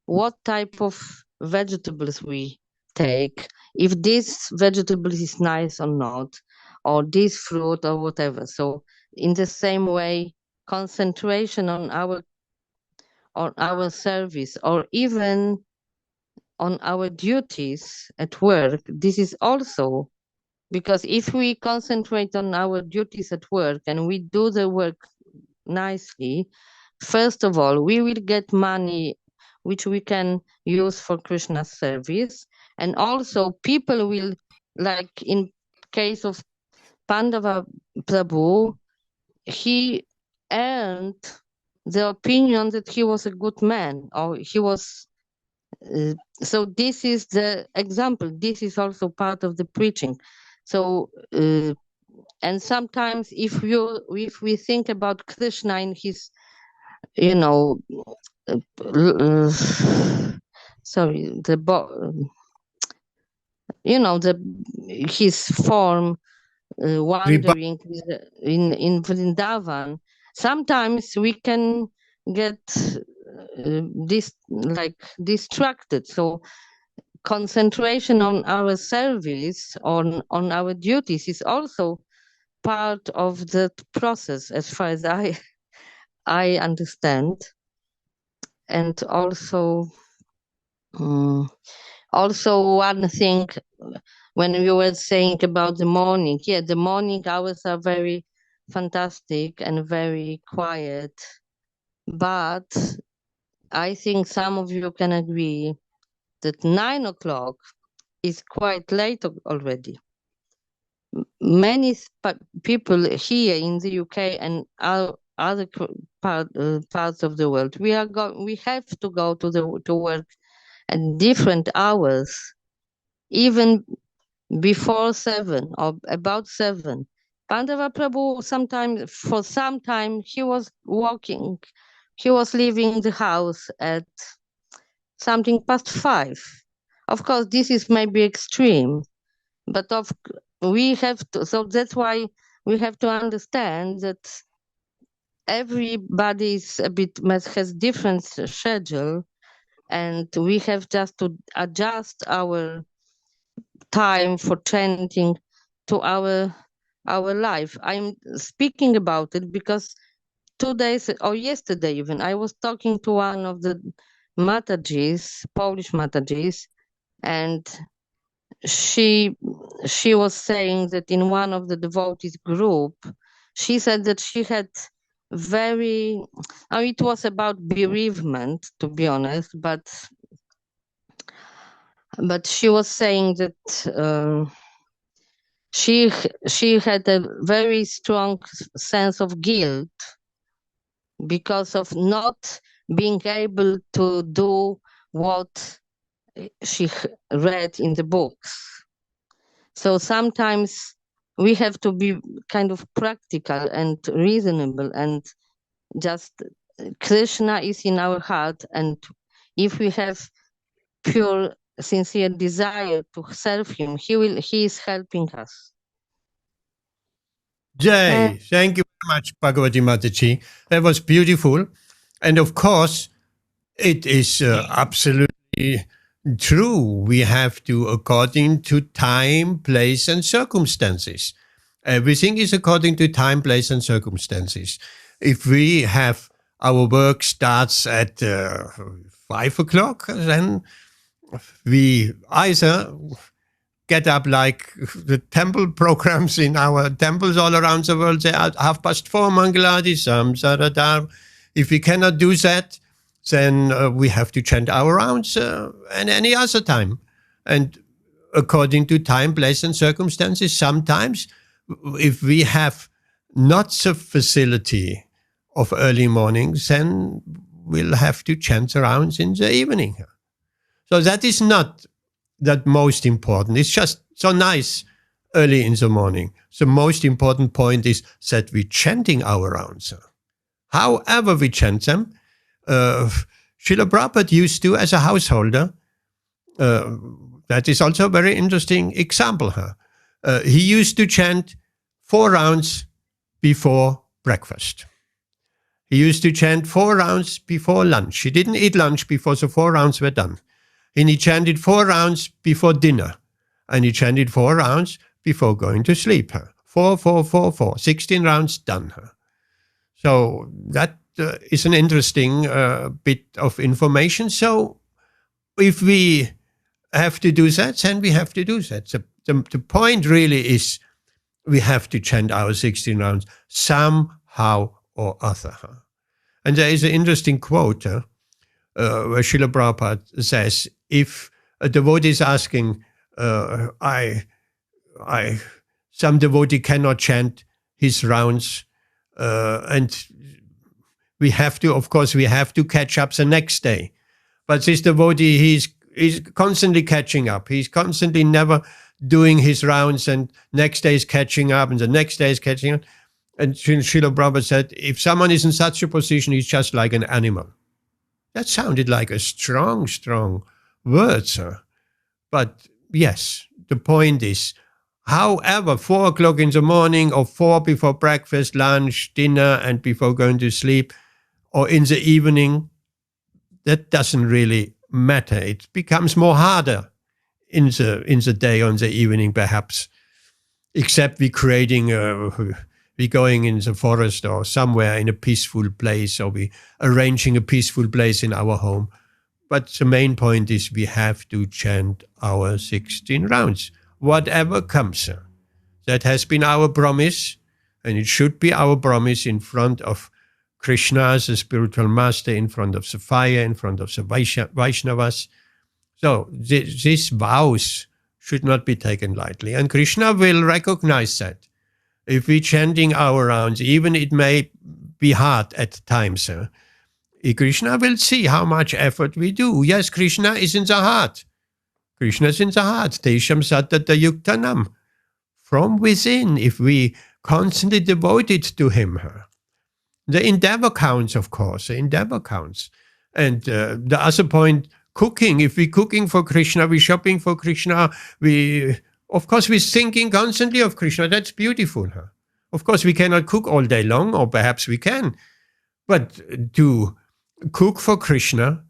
what type of vegetables we take, if this vegetable is nice or not, or this fruit or whatever. So in the same way, concentration on our service, or even on our duties at work, this is also, because if we concentrate on our duties at work and we do the work nicely, first of all, we will get money which we can use for Krishna's service. And also people will, like in case of Pandava Prabhu, he earned the opinion that he was a good man, or he was, so this is the example. This is also part of the preaching. So, and sometimes if we think about Krishna in his, you know, sorry, his form, wandering in Vrindavan, sometimes we can get distracted. So concentration on our service, on our duties, is also part of the process, as far as I understand. And also one thing, when you were saying about the morning, the morning hours are very fantastic and very quiet, but I think some of you can agree that 9 o'clock is quite late already. Many people here in the UK and other parts of the world, we have to go to work at different hours, even before 7 or about 7. Pandava Prabhu, for some time, he was walking, he was leaving the house at something past 5. Of course, this is maybe extreme, but we have to, so that's why we have to understand that everybody has different schedule, and we have just to adjust our time for chanting to our life. I'm speaking about it because 2 days or yesterday even, I was talking to one of the Matajis, Polish Matajis, and she was saying that in one of the devotees group, she said that she had it was about bereavement, to be honest, but she was saying that she had a very strong sense of guilt because of not being able to do what she read in the books. So sometimes we have to be kind of practical and reasonable, and just Krishna is in our heart, and if we have pure, sincere desire to serve him, he is helping us. Jay, thank you much, Bhagavati Mataji. That was beautiful. And of course, it is absolutely true. We have to, according to time, place, and circumstances. Everything is according to time, place, and circumstances. If we have our work starts at 5 o'clock, then we either get up like the temple programs in our temples all around the world. They are 4:30 Mangaladi, Samsaradar. If we cannot do that, then we have to chant our rounds and any other time. And according to time, place, and circumstances, sometimes if we have not the facility of early mornings, then we'll have to chant the rounds in the evening. So that is not that most important. It's just so nice early in the morning. The most important point is that we're chanting our rounds. However we chant them, Srila Prabhupada used to, as a householder, that is also a very interesting example. He used to chant 4 rounds before breakfast. He used to chant 4 rounds before lunch. He didn't eat lunch before the 4 rounds were done. And he chanted 4 rounds before dinner. And he chanted 4 rounds before going to sleep. 4, 4, 4, 4. 16 rounds done. So that is an interesting bit of information. So if we have to do that, then we have to do that. The point really is we have to chant our 16 rounds somehow or other. And there is an interesting quote where Srila Prabhupada says, if a devotee is asking, some devotee cannot chant his rounds, and we have to, of course, we have to catch up the next day. But this devotee, he's constantly catching up. He's constantly never doing his rounds, and next day is catching up, and the next day is catching up. And Srila Prabhupada said, if someone is in such a position, he's just like an animal. That sounded like a strong word, sir. But yes, the point is, however, 4 o'clock in the morning or 4 before breakfast, lunch, dinner, and before going to sleep, or in the evening, that doesn't really matter. It becomes more harder in the day or in the evening, perhaps, except we're creating we're going in the forest or somewhere in a peaceful place, or we're arranging a peaceful place in our home. But the main point is we have to chant our 16 rounds, whatever comes. That has been our promise, and it should be our promise in front of Krishna, the spiritual master, in front of the fire, in front of the Vaishnavas. So these vows should not be taken lightly. And Krishna will recognize that. If we're chanting our rounds, even it may be hard at times, Krishna will see how much effort we do. Yes, Krishna is in the heart. Krishna is in the heart. Tesham satata yuktanam. From within, if we constantly devoted to him. The endeavor counts, of course. The endeavor counts. And the other point, cooking. If we're cooking for Krishna, we're shopping for Krishna, of course, we're thinking constantly of Krishna. That's beautiful. Of course, we cannot cook all day long, or perhaps we can. But to cook for Krishna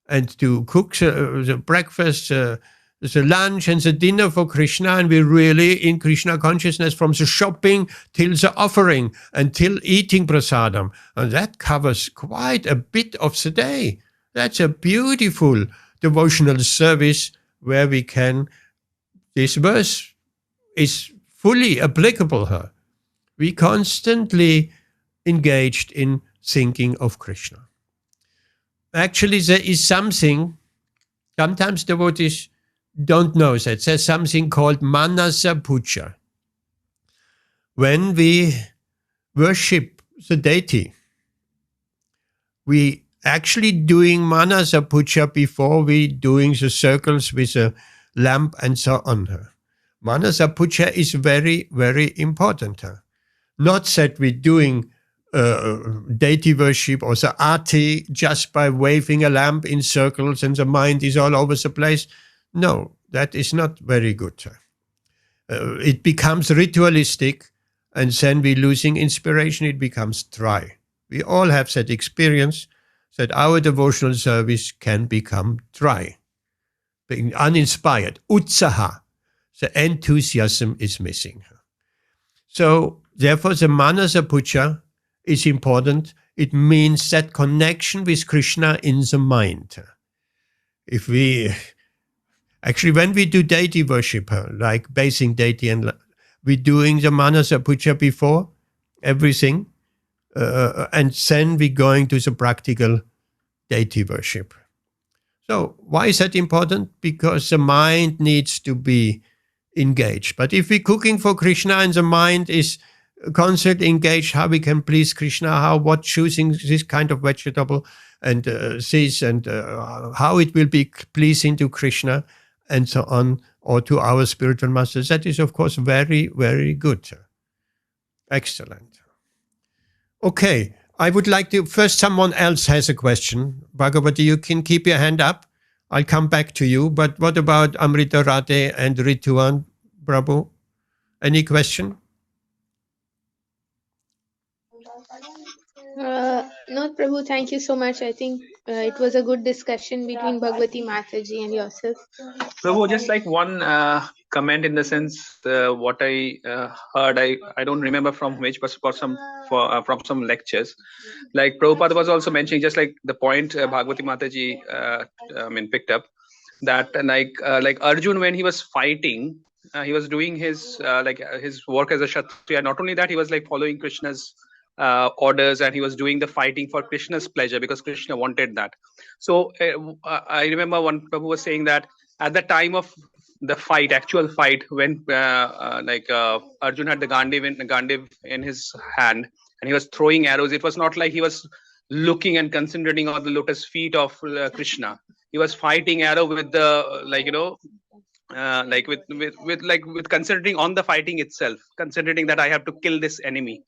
and to cook the breakfast, the lunch and the dinner for Krishna, and we're really in Krishna consciousness from the shopping till the offering and till eating prasadam. And that covers quite a bit of the day. That's a beautiful devotional service where we can. This verse is fully applicable here. We constantly engaged in thinking of Krishna. Actually, there is something, sometimes devotees don't know that. There's something called manasa puja. When we worship the deity, we actually doing manasa puja before we doing the circles with a lamp and so on. Manasa puja is very, very important. Not that we're doing deity worship or the arati just by waving a lamp in circles and the mind is all over the place. No, that is not very good. It becomes ritualistic, and then we losing inspiration, it becomes dry. We all have that experience that our devotional service can become dry, being uninspired. Utsaha, the enthusiasm is missing. So therefore the manasa puja is important. It means that connection with Krishna in the mind. If we, actually when we do deity worship, like basing deity, and we're doing the manasa puja before everything, and then we're going to the practical deity worship. So why is that important? Because the mind needs to be engaged. But if we're cooking for Krishna and the mind is constantly engaged, how we can please Krishna, what choosing this kind of vegetable and this, and how it will be pleasing to Krishna and so on, or to our spiritual masters, that is of course very, very good. Excellent. Okay, I would like to, first someone else has a question. Bhagavati, you can keep your hand up. I'll come back to you. But what about Amrita Radhe and Rituan, Prabhu? Any question? No, Prabhu, thank you so much. I think it was a good discussion between Bhagavati Mataji and yourself. Prabhu, just like one comment in the sense, what I heard, I don't remember from which, but from some lectures. Like Prabhupada was also mentioning, just like the point Bhagavati Mataji picked up, that like Arjun, when he was fighting, he was doing his his work as a Kshatriya. Not only that, he was like following Krishna's orders, and he was doing the fighting for Krishna's pleasure because Krishna wanted that. So I remember one Prabhu was saying that at the time of the fight, actual fight, when Arjun had the Gandiv in his hand and he was throwing arrows, it was not like he was looking and concentrating on the lotus feet of Krishna. He was fighting arrow with the with concentrating on the fighting itself, concentrating that I have to kill this enemy.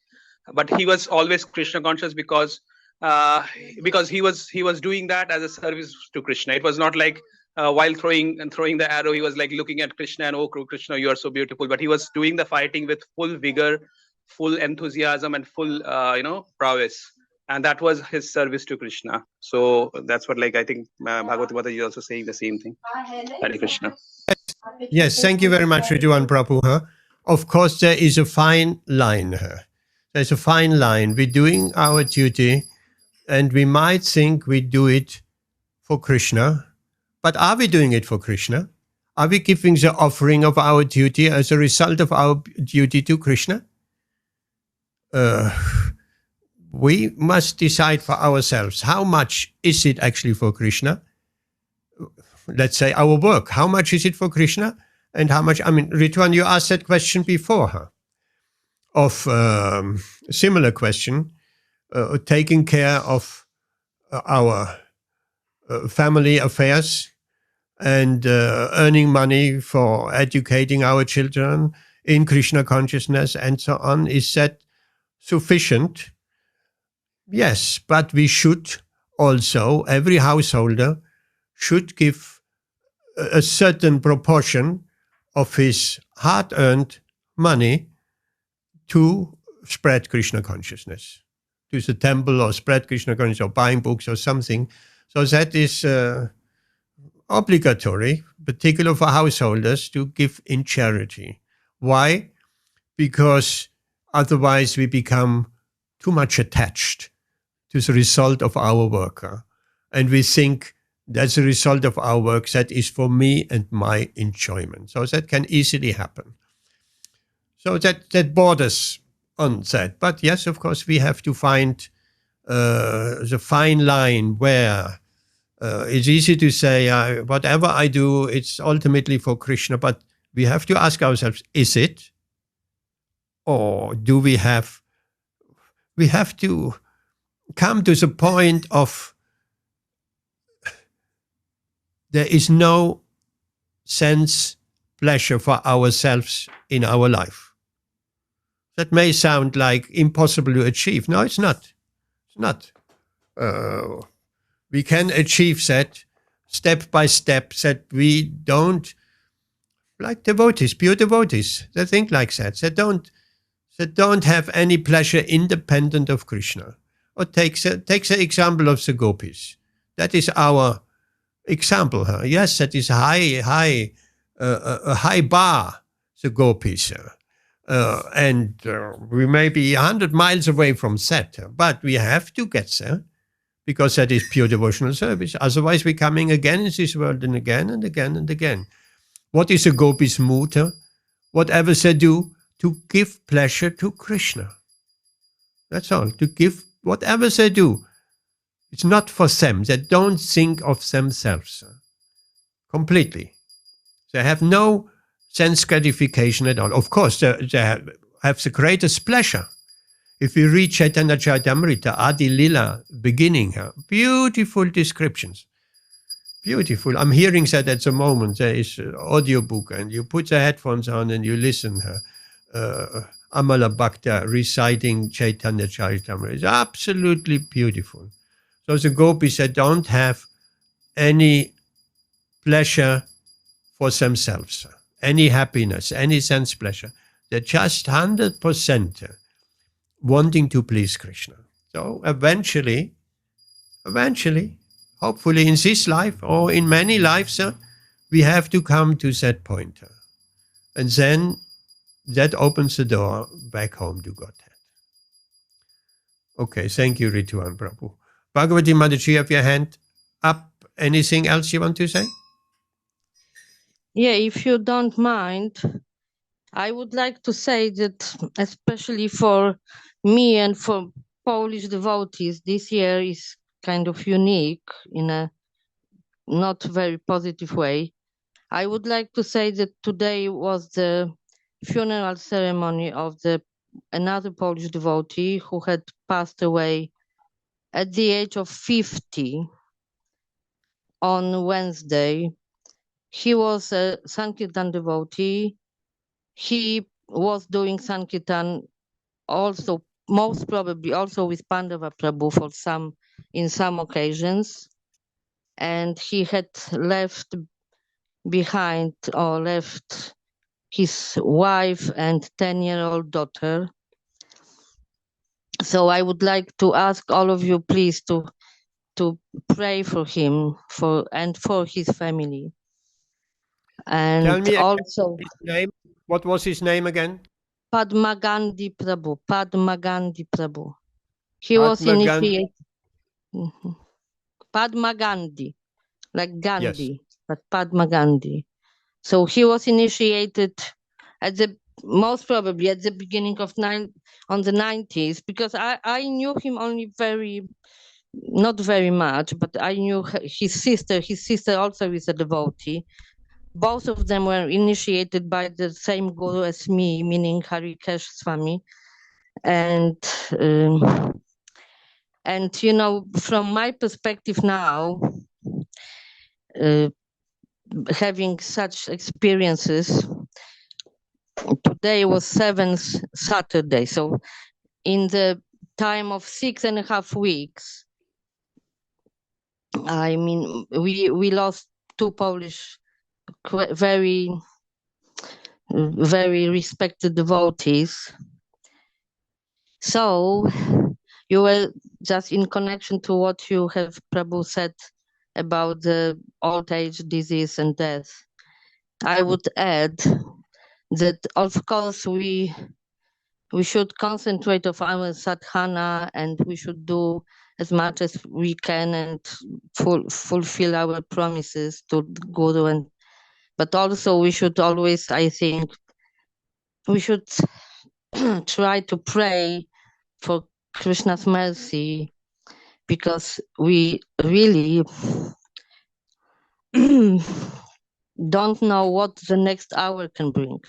But he was always Krishna conscious because he was doing that as a service to Krishna. It was not like while throwing the arrow, he was like looking at Krishna and, oh Krishna, you are so beautiful. But he was doing the fighting with full vigor, full enthusiasm, and full prowess. And that was his service to Krishna. So that's what I think Bhagavati Mataji is also saying the same thing. Hare Krishna. Yes, thank you very much, Rijuan Prabhu. Of course, there is a fine line here. There's a fine line. We're doing our duty, and we might think we do it for Krishna. But are we doing it for Krishna? Are we giving the offering of our duty as a result of our duty to Krishna? We must decide for ourselves, how much is it actually for Krishna? Let's say our work, how much is it for Krishna? And how much, Rituan, you asked that question before, huh? Of similar question, taking care of our family affairs and earning money for educating our children in Krishna consciousness and so on. Is that sufficient? Yes, but we should also, every householder should give a certain proportion of his hard-earned money to spread Krishna consciousness, to the temple, or spread Krishna consciousness, or buying books or something. So that is obligatory, particularly for householders, to give in charity. Why? Because otherwise we become too much attached to the result of our work. And we think that's the result of our work, that is for me and my enjoyment. So that can easily happen. So that borders on that. But yes, of course, we have to find the fine line where it's easy to say, whatever I do, it's ultimately for Krishna. But we have to ask ourselves, is it? Or do we have to come to the point of there is no sense pleasure for ourselves in our life. That may sound like impossible to achieve. No, it's not. It's not. We can achieve that step by step, that we don't, like devotees, pure devotees, they think like that. that don't have any pleasure independent of Krishna. Or takes the example of the gopis. That is our example. Huh? Yes, that is a high bar, the gopis. And we may be 100 miles away from that, but we have to get there because that is pure devotional service. Otherwise, we're coming again in this world and again and again and again. What is a gopi's mood? Whatever they do, to give pleasure to Krishna. That's all. To give whatever they do. It's not for them. They don't think of themselves completely. They have no sense gratification at all. Of course, they have the greatest pleasure. If we read Chaitanya Charitamrita, Adi Lila, beginning, beautiful descriptions. Beautiful. I'm hearing that at the moment. There is an audiobook, and you put the headphones on and you listen. Amala Bhakta reciting Chaitanya Charitamrita. It's absolutely beautiful. So the gopis, they don't have any pleasure for themselves, any happiness, any sense pleasure. They're just 100% wanting to please Krishna. So eventually, hopefully in this life or in many lives, we have to come to that point. And then that opens the door back home to Godhead. Okay, thank you, Rituan Prabhu. Bhagavati Mataji, you have your hand up. Anything else you want to say? Yeah, if you don't mind, I would like to say that especially for me and for Polish devotees, this year is kind of unique in a not very positive way. I would like to say that today was the funeral ceremony of another Polish devotee who had passed away at the age of 50 on Wednesday. He was a Sankirtan devotee. He was doing Sankirtan also, most probably also with Pandava Prabhu in some occasions. And he had left his wife and 10-year-old daughter. So I would like to ask all of you, please, to pray for him and for his family. And Tell me also his name. What was his name again? Padma Gandhi Prabhu. He was initiated. Padma Gandhi, like Gandhi, yes. But Padma Gandhi. So he was initiated most probably at the beginning of on the 90s, because I knew him only not very much, but I knew his sister. His sister also is a devotee. Both of them were initiated by the same guru as me, meaning Harikesh Swami. And you know, from my perspective now, having such experiences, today was 7th Saturday. So in the time of 6.5 weeks, I mean, we lost two Polish very, very respected devotees. So you were just in connection to what you have, Prabhu, said about the old age, disease and death. I would add that, of course, we should concentrate on our sadhana, and we should do as much as we can and fulfill our promises to the Guru. But also we should always, I think, we should try to pray for Krishna's mercy, because we really don't know what the next hour can bring.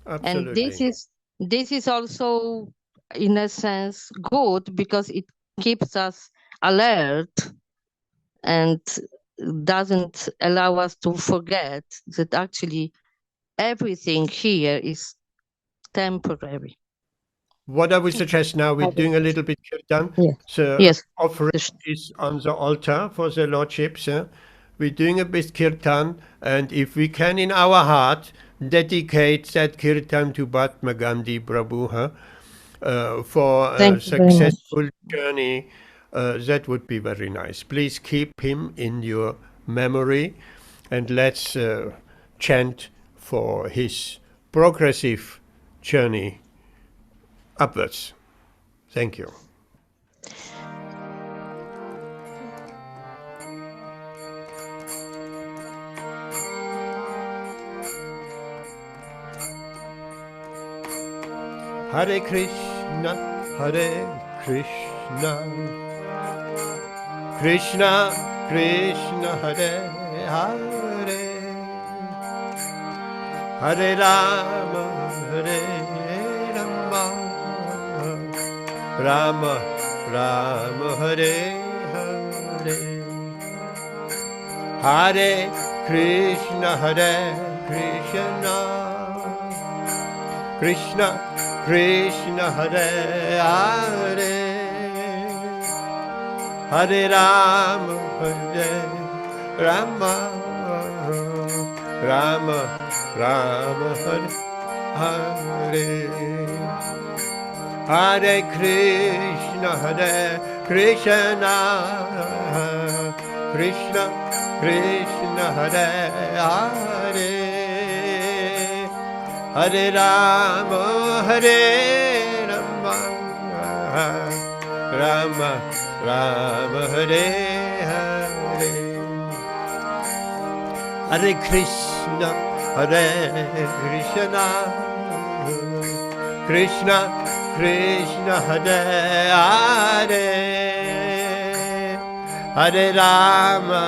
Absolutely. And this is also, in a sense, good, because it keeps us alert and doesn't allow us to forget that actually everything here is temporary. What I would suggest now, we're doing a little bit Kirtan. Yeah. So Yes. offering is on the altar for the Lordships. We're doing a bit Kirtan, and if we can in our heart, dedicate that Kirtan to Mahatma Gandhi Prabhu for a Thank you very much. successful journey. That would be very nice. Please keep him in your memory, and let's chant for his progressive journey upwards. Thank you. Hare Krishna, Krishna Krishna, Hare Hare, Hare Rama, Rama Rama, Hare Hare, Hare Krishna, Krishna Krishna, Hare Hare, Hare Rama, Rama Rama, Hare Hare, Hare Krishna, Krishna Krishna Hare Hare, Hare Rama, Rama Rama, Hare Hare, Hare Krishna, Krishna Krishna Hare Hare, Hare Rama,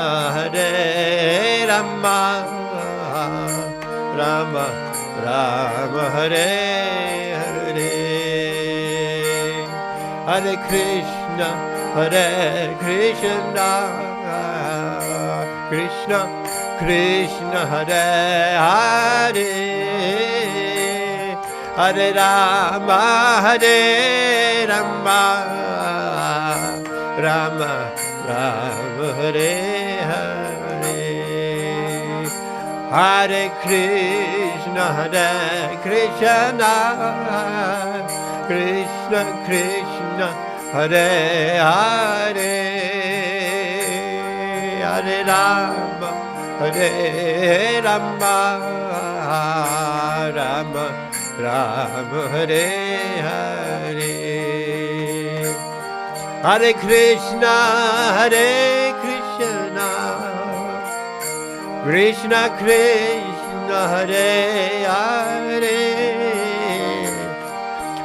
Rama Rama, Hare Hare, Hare Krishna, Krishna Krishna Hare Hare, Hare Rama, Rama Rama, Hare Hare, Hare Krishna, Krishna Krishna Hare Hare, Hare Rama, Rama Rama, Hare Hare, Hare Krishna, Krishna Krishna Hare Hare,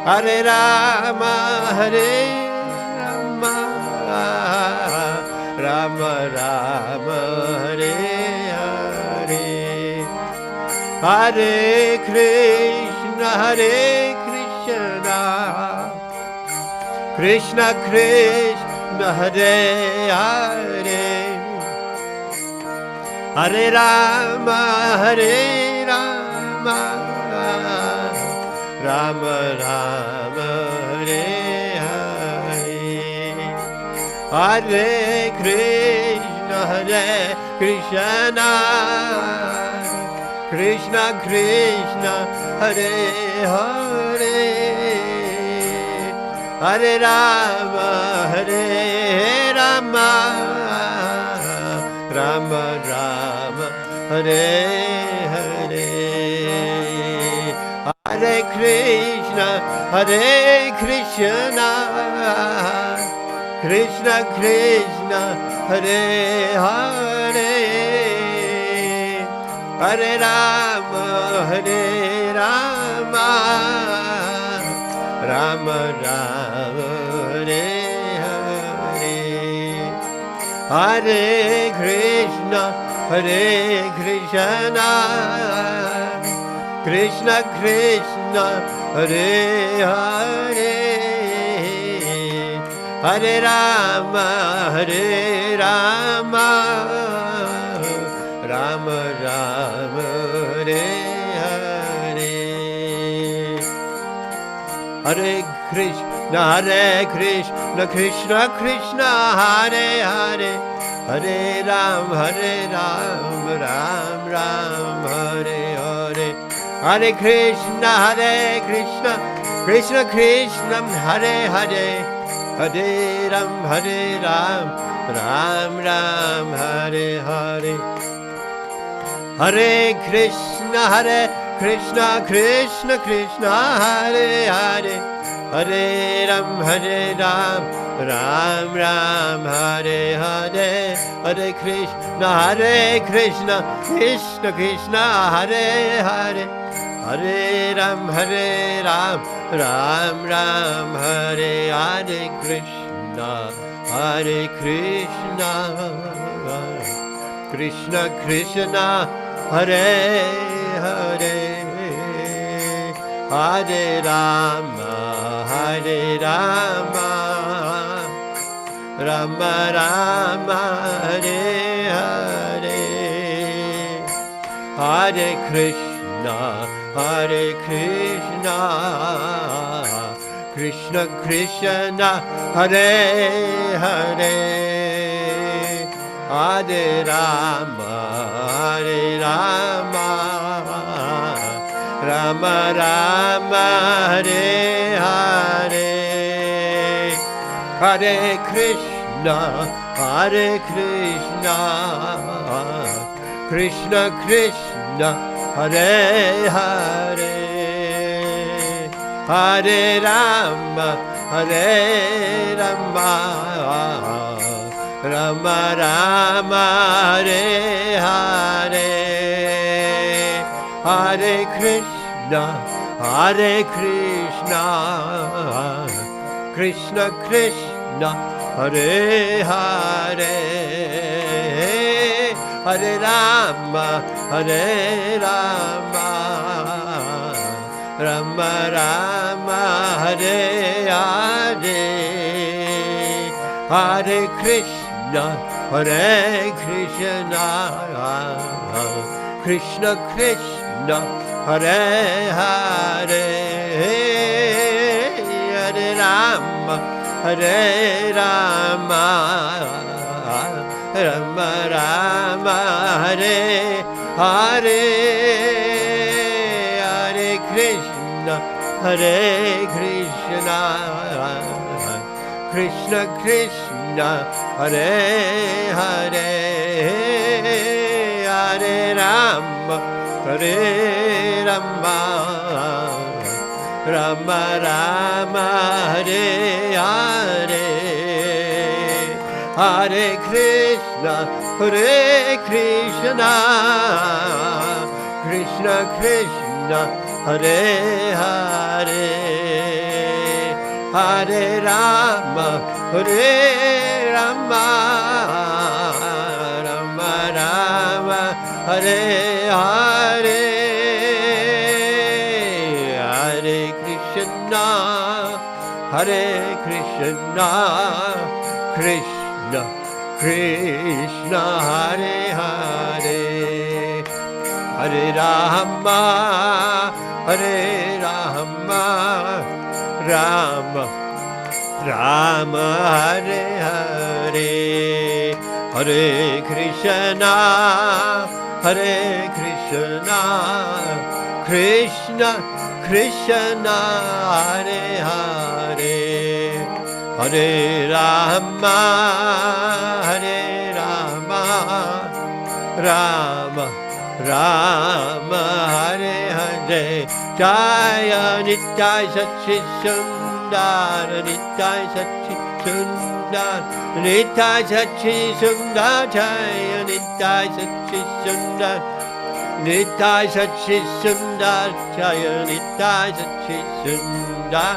Hare Rama, Rama Rama, Hare Hare, Hare Krishna, Krishna Krishna Hare Hare, Hare Rama, Rama Rama, Hare Hare, Hare Krishna, Krishna Krishna Hare Hare, Hare Rama, Rama Rama, Hare Hare, Hare Krishna, Krishna Krishna Hare Hare, Hare Rama, Rama Rama, Hare Hare, Hare Krishna, Krishna Krishna Hare Hare, Hare Rama, Rama Rama, Hare Hare, Hare Krishna, Krishna Krishna Hare Hare, Hare Ram, Ram Ram, Hare Hare, Hare Krishna, Krishna Krishna, Hare Hare, Hare Ram, Ram Ram, Hare Hare. Hare Krishna, Krishna Krishna, Hare Hare, Hare Ram, Ram Ram, Hare Hare. Hare Krishna, Krishna Krishna, Hare Hare, Hare Ram, Ram Ram, Hare Hare. Krishna, Krishna Krishna, Hare Hare, Hare Rama, Rama Rama, Hare Hare, Hare Krishna, Krishna Krishna, Hare Hare, Hare Rama, Rama Rama, Hare Hare, Hare Krishna, Krishna Krishna, Hare Hare, Hare Rama, Rama Rama, Hare Hare, Hare Krishna, Krishna Krishna, Hare Hare, Hare Rama, Rama Rama, Hare Hare, Hare Krishna, Krishna Krishna, Hare Hare, Hare Rama, Rama Rama, Hare Hare, Hare Krishna, Krishna Krishna, Hare Hare, Hare Rama, Rama Rama, Hare Hare, Hare Krishna, Krishna Krishna, Hare Hare, Hare Rama, Rama Rama, Hare Hare, Hare Krishna, Krishna Krishna, Hare Hare, Hare Rama, Rama Rama, Hare Hare, Hare Krishna, Krishna Krishna, Hare Hare, Hare Rama, Rama Rama, Hare Hare. Jaya Nitai Sachi Sundar, Nitai Sachi Sundar, Nitai Sachi Sundar, Jaya Nitai Sachi Sundar, Nitai Sachi Sundar, Jaya Nitai Sachi Sundar,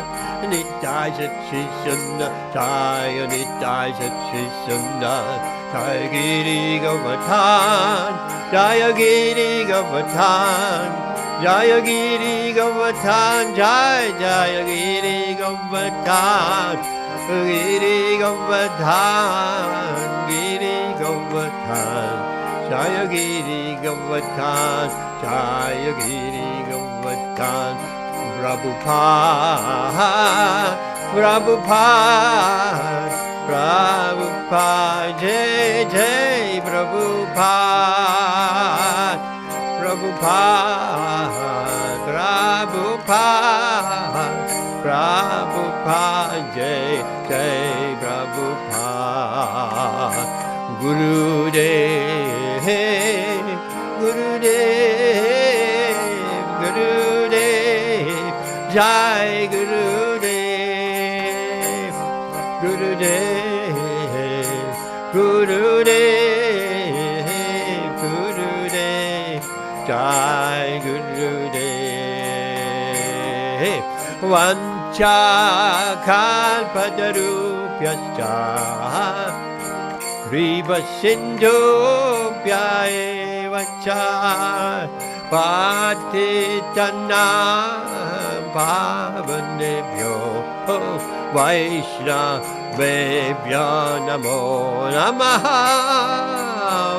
Nitai Sachi Sundar, Jaya Nitai Sachi Sundar, Jaya Giri Govardhan, Jaya Giri Govardhan, Jaya Giri Govardhan, Jaya Giri Govardhan, Giri Govardhan, Giri Govardhan, Jaya Giri Govardhan, Jaya Giri Govardhan. Prabhupada, Jai Jai Prabhupada, Prabhupada, Jai Jai Prabhupada. Gurudev, Gurudev, Gurudev, Jai Gurudev, Gurudev, Gurudev, Gurudev, Jai Gurudev. Vancha kalpatarupyascha Kriva Sindhu Vyayevacha Patitana Pavanebhyo Vaishnavebhyo Namo Namaha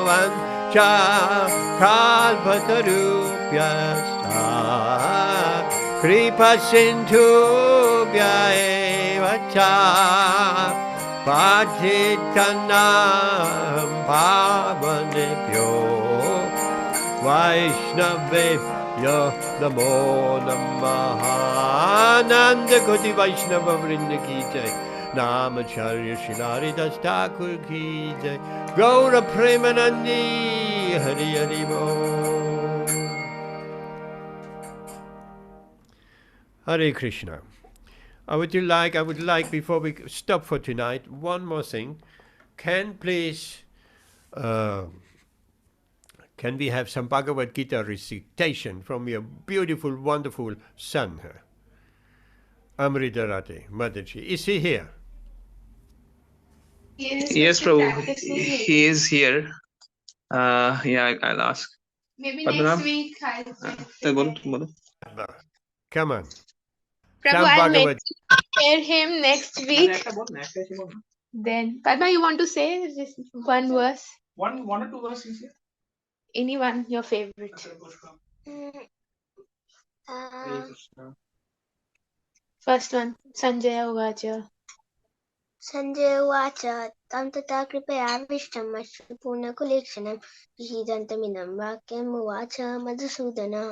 Vancha Kalpatarupyascha Kripa Sindhu Vyayevacha Patitanam Pavanebhyo Vaishnavebhyo Namo Namaha. Nanda Koti Vaishnava Vrinda Ki Jai, Namacharya Shilaridas Thakur Ki Jai, Gaura Premanandi Hari Hari Bo. Hare Krishna. I would like, before we stop for tonight, one more thing. Can we have some Bhagavad Gītā recitation from your beautiful, wonderful son, Amrita Rati, Mataji? Is he here? Yes, Prabhu. He is here. Yeah, I'll ask. Maybe Padmanabh? next week. Bolo. Come on. Prabhu, Some I'll Bhagavad. hear him next week. Then, Padma, you want to say just one verse? One or two verses here. Anyone, your favorite. First one, Sanjaya Uvacha. Sanjay Uvacha tam tata kripayavishtam ashpunakulekshanam vihidantamidam vakyam uvacha Madhusudana.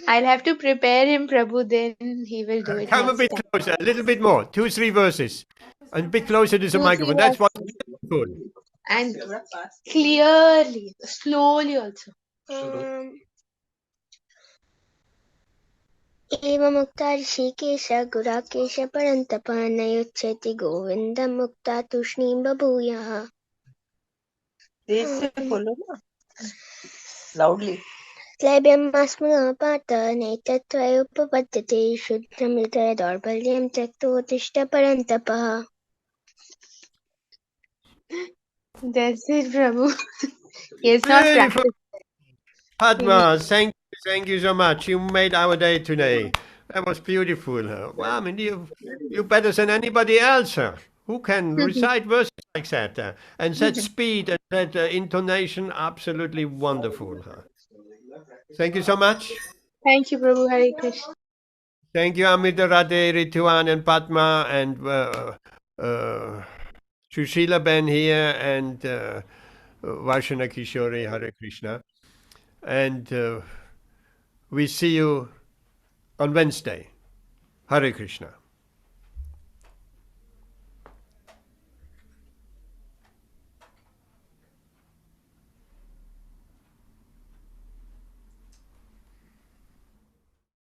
I'll have to prepare him, Prabhu, then he will do it. Come a next bit time. closer, a little bit more. 2-3 verses. And a bit closer to the 2-3 microphone. That's what verses. good. And clearly, slowly also. एवमुक्ता Rishikesh गुराकेश परन्तप नयुच्यति गोविन्दं मुक्ता तूष्णीं बभूयः. Loudly. क्लैब्यम् अस्मपात नैतत्त्वयोपपद्यते शुद्धं हृदय दौर्बल्यं त्यक्तोत्तिष्ठ परन्तपः. That's it, Prabhu. He has not Beautiful. practiced. Padma, thank you so much. You made our day today. That was beautiful. Well, I mean, you better than anybody else who can recite verses like that and that speed and that intonation, absolutely wonderful. Thank you so much. Thank you, Prabhu. Hare Krishna. Thank you, Amrita Radhe, Rituan, and Padma, and Sushila Ben here, and Varshana Kishori. Hare Krishna. And we see you on Wednesday. Hare Krishna.